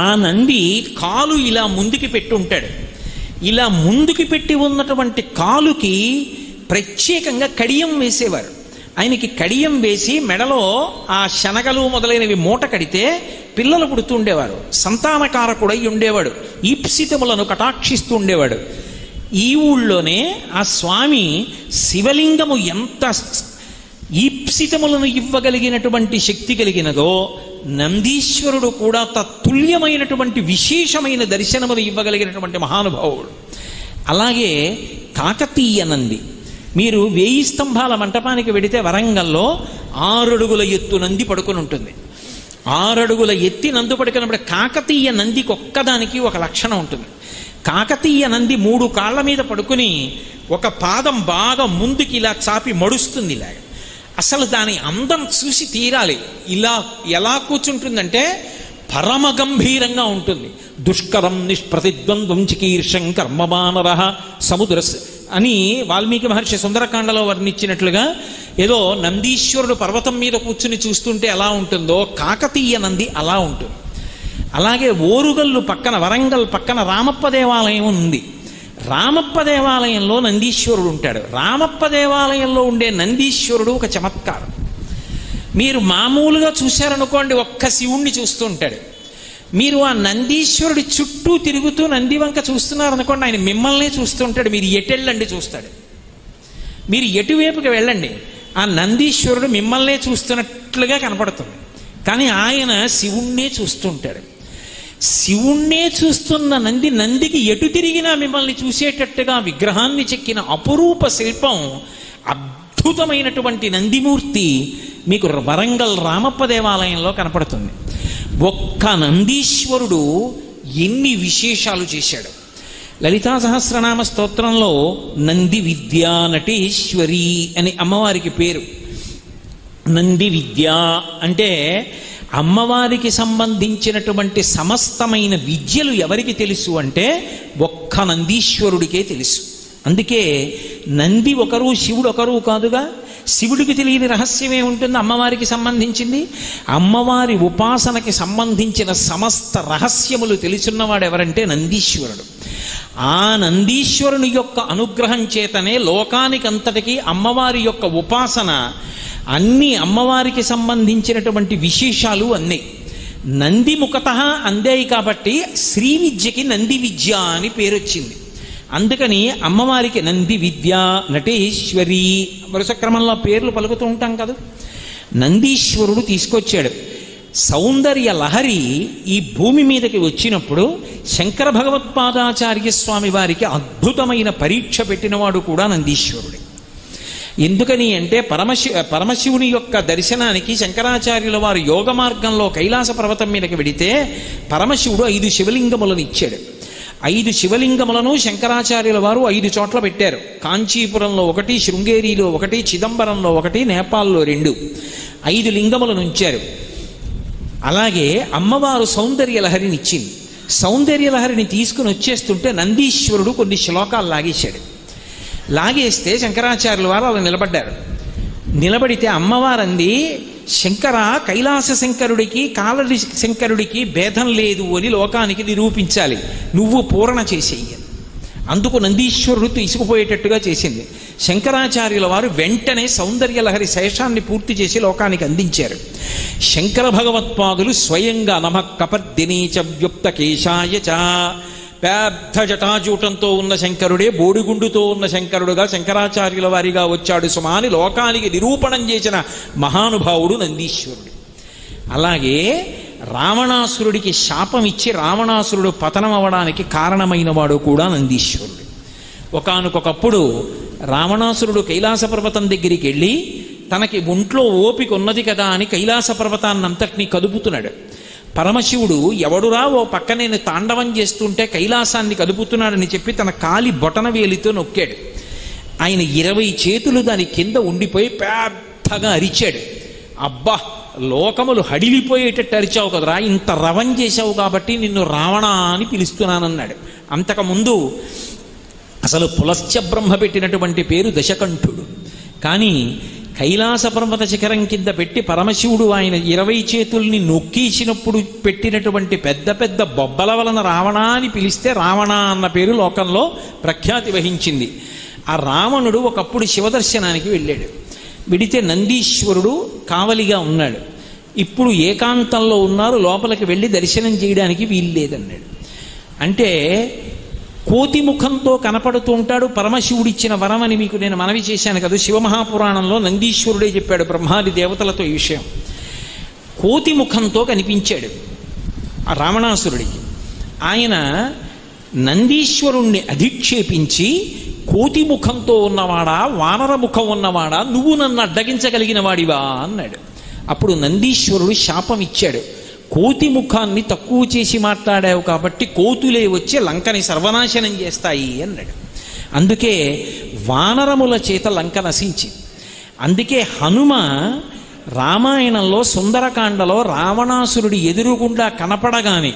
ఆ నంది కాలు ఇలా ముందుకి పెట్టి ఉంటాడు. ఇలా ముందుకి పెట్టి ఉన్నటువంటి కాలుకి ప్రత్యేకంగా కడియం వేసేవారు. ఆయనకి కడియం వేసి మెడలో ఆ శనగలు మొదలైనవి మూట కడితే పిల్లలు పుడుతుండేవారు, సంతానకారకుడై ఉండేవాడు, ఈప్సితములను కటాక్షిస్తూ ఉండేవాడు. ఈ ఊళ్ళోనే ఆ స్వామి శివలింగము ఎంత ఈప్సితములను ఇవ్వగలిగినటువంటి శక్తి కలిగినదో, నందీశ్వరుడు కూడా తత్తుల్యమైనటువంటి విశేషమైన దర్శనములు ఇవ్వగలిగినటువంటి మహానుభావుడు. అలాగే కాకతీయ నంది, మీరు 1000 స్తంభాల మంటపానికి వెడితే వరంగల్లో 6 అడుగుల ఎత్తు నంది పడుకుని ఉంటుంది. 6 అడుగుల ఎత్తి నందు పడుకున్నప్పుడు కాకతీయ నందికి ఒక్కదానికి ఒక లక్షణం ఉంటుంది. కాకతీయ నంది 3 కాళ్ల మీద పడుకుని ఒక పాదం బాగా ముందుకి ఇలా చాపి మడుస్తుంది. ఇలా అసలు దాని అందం చూసి తీరాలి. ఇలా ఎలా కూర్చుంటుందంటే పరమ గంభీరంగా ఉంటుంది. దుష్కరం నిష్ప్రతిద్వంద్వం చికీర్షం కర్మమానర సముద్ర అని వాల్మీకి మహర్షి సుందరకాండలో వర్ణించినట్లుగా ఏదో నందీశ్వరుడు పర్వతం మీద కూర్చుని చూస్తుంటే ఎలా ఉంటుందో కాకతీయ నంది అలా ఉంటుంది. అలాగే ఓరుగల్లు పక్కన, వరంగల్ పక్కన రామప్ప దేవాలయం ఉంది. రామప్ప దేవాలయంలో నందీశ్వరుడు ఉంటాడు. రామప్ప దేవాలయంలో ఉండే నందీశ్వరుడు ఒక చమత్కారం. మీరు మామూలుగా చూశారనుకోండి, ఒక్క శివుణ్ణి చూస్తూ ఉంటాడు. మీరు ఆ నందీశ్వరుడి చుట్టూ తిరుగుతూ నంది వంక చూస్తున్నారనుకోండి, ఆయన మిమ్మల్నే చూస్తూ ఉంటాడు. మీరు ఎటెళ్ళండి చూస్తాడు. మీరు ఎటువైపుకి వెళ్ళండి, ఆ నందీశ్వరుడు మిమ్మల్నే చూస్తున్నట్లుగా కనపడుతుంది. కానీ ఆయన శివుణ్ణే చూస్తుంటాడు. శివుణ్ణే చూస్తున్న నందికి ఎటు తిరిగినా మిమ్మల్ని చూసేటట్టుగా విగ్రహాన్ని చెక్కిన అపురూప శిల్పం, అద్భుతమైనటువంటి నందిమూర్తి మీకు వరంగల్ రామప్ప దేవాలయంలో కనపడుతుంది. ఒక్క నందీశ్వరుడు ఎన్ని విశేషాలు చేశాడు. లలితా సహస్రనామ స్తోత్రంలో నంది విద్యా నటేశ్వరి అని అమ్మవారికి పేరు. నంది విద్య అంటే అమ్మవారికి సంబంధించినటువంటి సమస్తమైన విద్యలు ఎవరికి తెలుసు అంటే ఒక్క నందీశ్వరుడికే తెలుసు. అందుకే నంది ఒకరు, శివుడు ఒకరు కాదుగా. శివుడికి తెలియని రహస్యమే ఉంటుంది అమ్మవారికి సంబంధించింది. అమ్మవారి ఉపాసనకి సంబంధించిన సమస్త రహస్యములు తెలుసున్నవాడు ఎవరంటే నందీశ్వరుడు. ఆ నందీశ్వరుని యొక్క అనుగ్రహం చేతనే లోకానికంతటికీ అమ్మవారి యొక్క ఉపాసన, అన్ని అమ్మవారికి సంబంధించినటువంటి విశేషాలు అన్నీ నంది ముఖతః అందాయి. కాబట్టి శ్రీ విద్యకి నంది విద్య అని పేరొచ్చింది. అందుకని అమ్మవారికి నంది విద్య నటేశ్వరి వరుస క్రమంలో పేర్లు పలుకుతూ ఉంటాం కదా. నందీశ్వరుడు తీసుకొచ్చాడు. సౌందర్య లహరి ఈ భూమి మీదకి వచ్చినప్పుడు శంకర భగవత్పాదాచార్య స్వామి వారికి అద్భుతమైన పరీక్ష పెట్టినవాడు కూడా నందీశ్వరుడే. ఎందుకని అంటే పరమశివుని యొక్క దర్శనానికి శంకరాచార్యుల వారు యోగ మార్గంలో కైలాస పర్వతం మీదకి వెడితే పరమశివుడు 5 శివలింగములను ఇచ్చాడు. 5 శివలింగములను శంకరాచార్యుల వారు 5 చోట్ల పెట్టారు. కాంచీపురంలో 1, శృంగేరిలో 1, చిదంబరంలో 1, నేపాల్లో 2, 5 లింగములను ఉంచారు. అలాగే అమ్మవారు సౌందర్యలహరిని ఇచ్చింది. సౌందర్యలహరిని తీసుకుని వచ్చేస్తుంటే నందీశ్వరుడు కొన్ని శ్లోకాలు లాగేశాడు. లాగేస్తే శంకరాచార్యుల వారు అలా నిలబడ్డారు. నిలబడితే అమ్మవారంది, శంకర కైలాస శంకరుడికి కాలడి శంకరుడికి భేదం లేదు అని లోకానికి నిరూపించాలి, నువ్వు పూరణ చేసేయి. అందుకు నందీశ్వరుడు తీసుకుపోయేటట్టుగా చేసింది. శంకరాచార్యుల వారు వెంటనే సౌందర్యలహరి శేషాన్ని పూర్తి చేసి లోకానికి అందించారు. శంకర భగవత్పాదులు స్వయంగా నమః కపర్దినీచ వ్యుక్త కేశాయ చ, పెద్ద జటాజూటంతో ఉన్న శంకరుడే బోడిగుండుతో ఉన్న శంకరుడుగా శంకరాచార్యుల వారిగా వచ్చాడు సుమాని లోకానికి నిరూపణం చేసిన మహానుభావుడు నందీశ్వరుడు. అలాగే రావణాసురుడికి శాపం ఇచ్చి రావణాసురుడు పతనం అవ్వడానికి కారణమైన వాడు కూడా నందీశ్వరుడు. ఒకానొకప్పుడు రావణాసురుడు కైలాస పర్వతం దగ్గరికి వెళ్ళి తనకి ఒంట్లో ఓపిక ఉన్నది కదా అని కైలాస పర్వతాన్నంతటినీ కదుపుతున్నాడు. పరమశివుడు ఎవడురా ఓ పక్క నేను తాండవం చేస్తుంటే కైలాసాన్ని కదుపుతున్నాడని చెప్పి తన కాలి బొటన వేలితో నొక్కాడు. ఆయన 20 చేతులు దాని కింద ఉండిపోయి పెద్దగా అరిచాడు. అబ్బా, లోకములు హడిలిపోయేటట్టు అరిచావు కదరా, ఇంత రవం చేశావు కాబట్టి నిన్ను రావణ అని పిలుస్తున్నానన్నాడు. అంతకుముందు అసలు పులశ్చ బ్రహ్మ పెట్టినటువంటి పేరు దశకంఠుడు. కానీ కైలాస పర్వత శిఖరం కింద పెట్టి పరమశివుడు ఆయన 20 చేతుల్ని నొక్కేసినప్పుడు పెట్టినటువంటి పెద్ద పెద్ద బొబ్బల వలన రావణ అని పిలిస్తే రావణ అన్న పేరు లోకంలో ప్రఖ్యాతి వహించింది. ఆ రావణుడు ఒకప్పుడు శివదర్శనానికి వెళ్ళాడు. విడితే నందీశ్వరుడు కావలిగా ఉన్నాడు. ఇప్పుడు ఏకాంతంలో ఉన్నారు, లోపలికి వెళ్ళి దర్శనం చేయడానికి వీలు లేదన్నాడు. అంటే కోతి ముఖంతో కనపడుతూ ఉంటాడు. పరమశివుడిచ్చిన వరం అని మీకు నేను మనవి చేశాను కదా, శివమహాపురాణంలో నందీశ్వరుడే చెప్పాడు బ్రహ్మాది దేవతలతో ఈ విషయం. కోతి ముఖంతో కనిపించాడు ఆ రావణాసురుడికి. ఆయన నందీశ్వరుణ్ణి అధిక్షేపించి, కోతి ముఖంతో ఉన్నవాడా, వానర ముఖం ఉన్నవాడా, నువ్వు నన్ను అడ్డగించగలిగిన వాడివా అన్నాడు. అప్పుడు నందీశ్వరుడు శాపం ఇచ్చాడు, కోతి ముఖాన్ని తక్కువ చేసి మాట్లాడావు కాబట్టి కోతులే వచ్చి లంకని సర్వనాశనం చేస్తాయి అన్నాడు. అందుకే వానరముల చేత లంక నశించి. అందుకే హనుమ రామాయణంలో సుందరకాండలో రావణాసురుడి ఎదురుగుండా కనపడగానే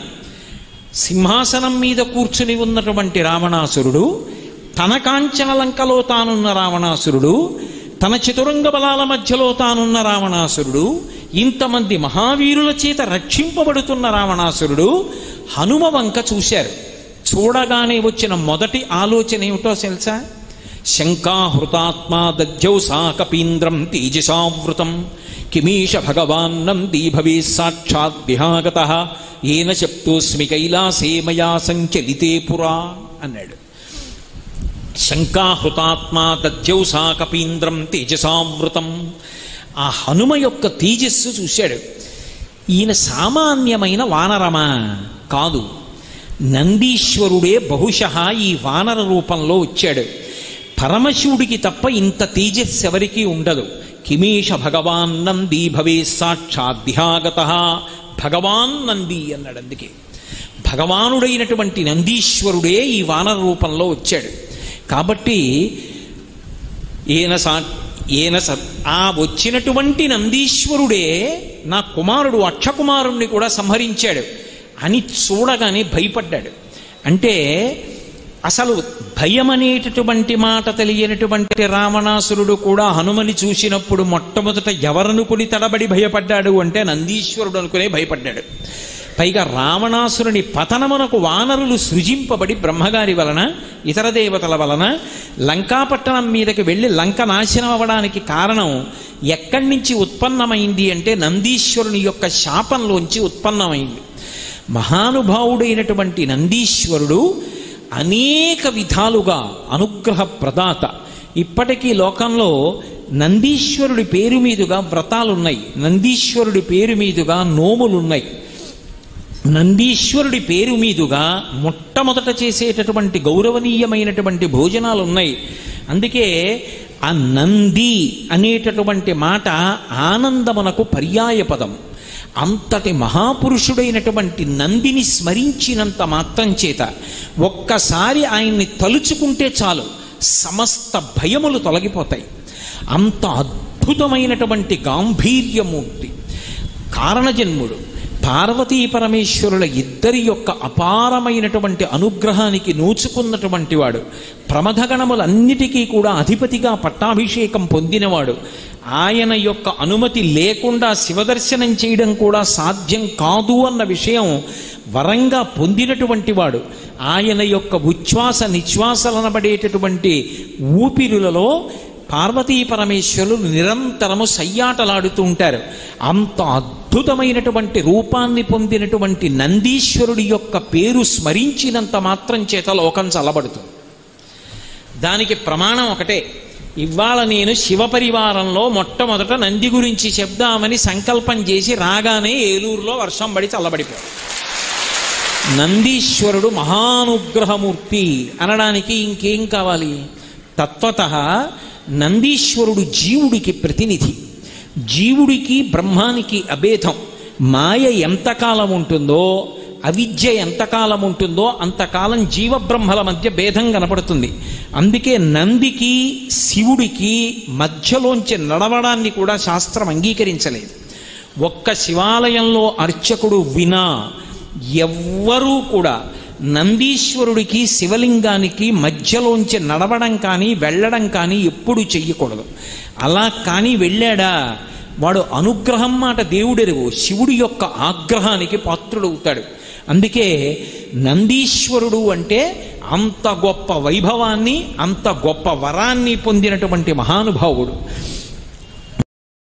సింహాసనం మీద కూర్చుని ఉన్నటువంటి రావణాసురుడు, తన కాంచన లంకలో తానున్న రావణాసురుడు, తన చతురంగ బలాల మధ్యలో తానున్న రావణాసురుడు, ఇంతమంది మహావీరుల చేత రక్షింపబడుతున్న రావణాసురుడు హనుమ వంక చూశారు. చూడగానే వచ్చిన మొదటి ఆలోచన ఏమిటో తెలుసా? శంకాహృతాత్మా దధ్యౌసా కపీంద్రం తేజసావృతం కిమీష భగవాన్నం దీభవే సాక్షాత్ విహాగతః ఏన శప్తోస్మి కైలాసే మయా సంచలితే పురా అన్నాడు. శంకాహృతాత్మా దధ్యౌసా కపీంద్రం తేజసావృతం. ఆ హనుమ యొక్క తేజస్సు చూశాడు. ఈయన సామాన్యమైన వానరమా కాదు, నందీశ్వరుడే బహుశః ఈ వానర రూపంలో వచ్చాడు. పరమశివుడికి తప్ప ఇంత తేజస్సు ఎవరికీ ఉండదు. కిమేష భగవాన్ నంది భవే సాక్షాత్ విహాగతః. భగవాన్ నంది అన్నాడు. అందుకే భగవానుడైనటువంటి నందీశ్వరుడే ఈ వానర రూపంలో వచ్చాడు. కాబట్టి ఆ వచ్చినటువంటి నందీశ్వరుడే నా కుమారుడు అక్షకుమారుణ్ణి కూడా సంహరించాడు అని చూడగానే భయపడ్డాడు. అంటే అసలు భయం అనేటటువంటి మాట తెలియనటువంటి రావణాసురుడు కూడా హనుమని చూసినప్పుడు మొట్టమొదట ఎవరనుకుని తడబడి భయపడ్డాడు అంటే నందీశ్వరుడు అనుకునే భయపడ్డాడు. పైగా రావణాసురుని పతనమునకు వానరులు సృజింపబడి బ్రహ్మగారి వలన, ఇతర దేవతల వలన లంకాపట్టణం మీదకి వెళ్ళి లంక నాశనం అవ్వడానికి కారణం ఎక్కడి నుంచి ఉత్పన్నమైంది అంటే నందీశ్వరుని యొక్క శాపంలోంచి ఉత్పన్నమైంది. మహానుభావుడైనటువంటి నందీశ్వరుడు అనేక విధాలుగా అనుగ్రహ ప్రదాత. ఇప్పటికీ లోకంలో నందీశ్వరుడి పేరు మీదుగా వ్రతాలున్నాయి, నందీశ్వరుడి పేరు మీదుగా నోములున్నాయి, నందీశ్వరుడి పేరు మీదుగా మొట్టమొదట చేసేటటువంటి గౌరవనీయమైనటువంటి భోజనాలు ఉన్నాయి. అందుకే ఆ నంది అనేటటువంటి మాట ఆనందమునకు పర్యాయ పదం. అంతటి మహాపురుషుడైనటువంటి నందిని స్మరించినంత మాత్రం చేత ఒక్కసారి ఆయన్ని తలుచుకుంటే చాలు సమస్త భయములు తొలగిపోతాయి. అంత అద్భుతమైనటువంటి గాంభీర్యమూర్తి, కారణజన్ముడు. పార్వతీ పరమేశ్వరుల ఇద్దరి యొక్క అపారమైనటువంటి అనుగ్రహానికి నోచుకున్నటువంటి వాడు. ప్రమథగణములన్నిటికీ కూడా అధిపతిగా పట్టాభిషేకం పొందినవాడు. ఆయన యొక్క అనుమతి లేకుండా శివదర్శనం చేయడం కూడా సాధ్యం కాదు అన్న విషయం వరంగా పొందినటువంటి వాడు. ఆయన యొక్క ఉచ్ఛ్వాస నిశ్వాసలనబడేటటువంటి ఊపిరులలో పార్వతీ పరమేశ్వరులు నిరంతరము సయ్యాటలాడుతూ ఉంటారు. అంత అద్భుతమైనటువంటి రూపాన్ని పొందినటువంటి నందీశ్వరుడి యొక్క పేరు స్మరించినంత మాత్రం చేత లోకం చల్లబడుతుంది. దానికి ప్రమాణం ఒకటే. ఇవాళ నేను శివపరివారంలో మొట్టమొదట నంది గురించి చెప్దామని సంకల్పం చేసి రాగానే ఏలూరులో వర్షం పడి చల్లబడిపోయాడు. నందీశ్వరుడు మహానుగ్రహమూర్తి అనడానికి ఇంకేం కావాలి? తత్వతః నందీశ్వరుడు జీవుడికి ప్రతినిధి. జీవుడికి బ్రహ్మానికి అభేదం. మాయ ఎంతకాలం ఉంటుందో, అవిద్య ఎంతకాలం ఉంటుందో అంతకాలం జీవబ్రహ్మల మధ్య భేదం కనపడుతుంది. అందుకే నందికి శివుడికి మధ్యలోంచి నడవడాన్ని కూడా శాస్త్రం అంగీకరించలేదు. ఒక్క శివాలయంలో అర్చకుడు వినా ఎవ్వరూ కూడా నందీశ్వరుడికి శివలింగానికి మధ్యలోంచి నడవడం కానీ వెళ్ళడం కానీ ఎప్పుడు చెయ్యకూడదు. అలా కానీ వెళ్ళాడా వాడు అనుగ్రహం మాట దేవుడెరువు, శివుడి యొక్క ఆగ్రహానికి పాత్రుడవుతాడు. అందుకే నందీశ్వరుడు అంటే అంత గొప్ప వైభవాన్ని, అంత గొప్ప వరాన్ని పొందినటువంటి మహానుభావుడు.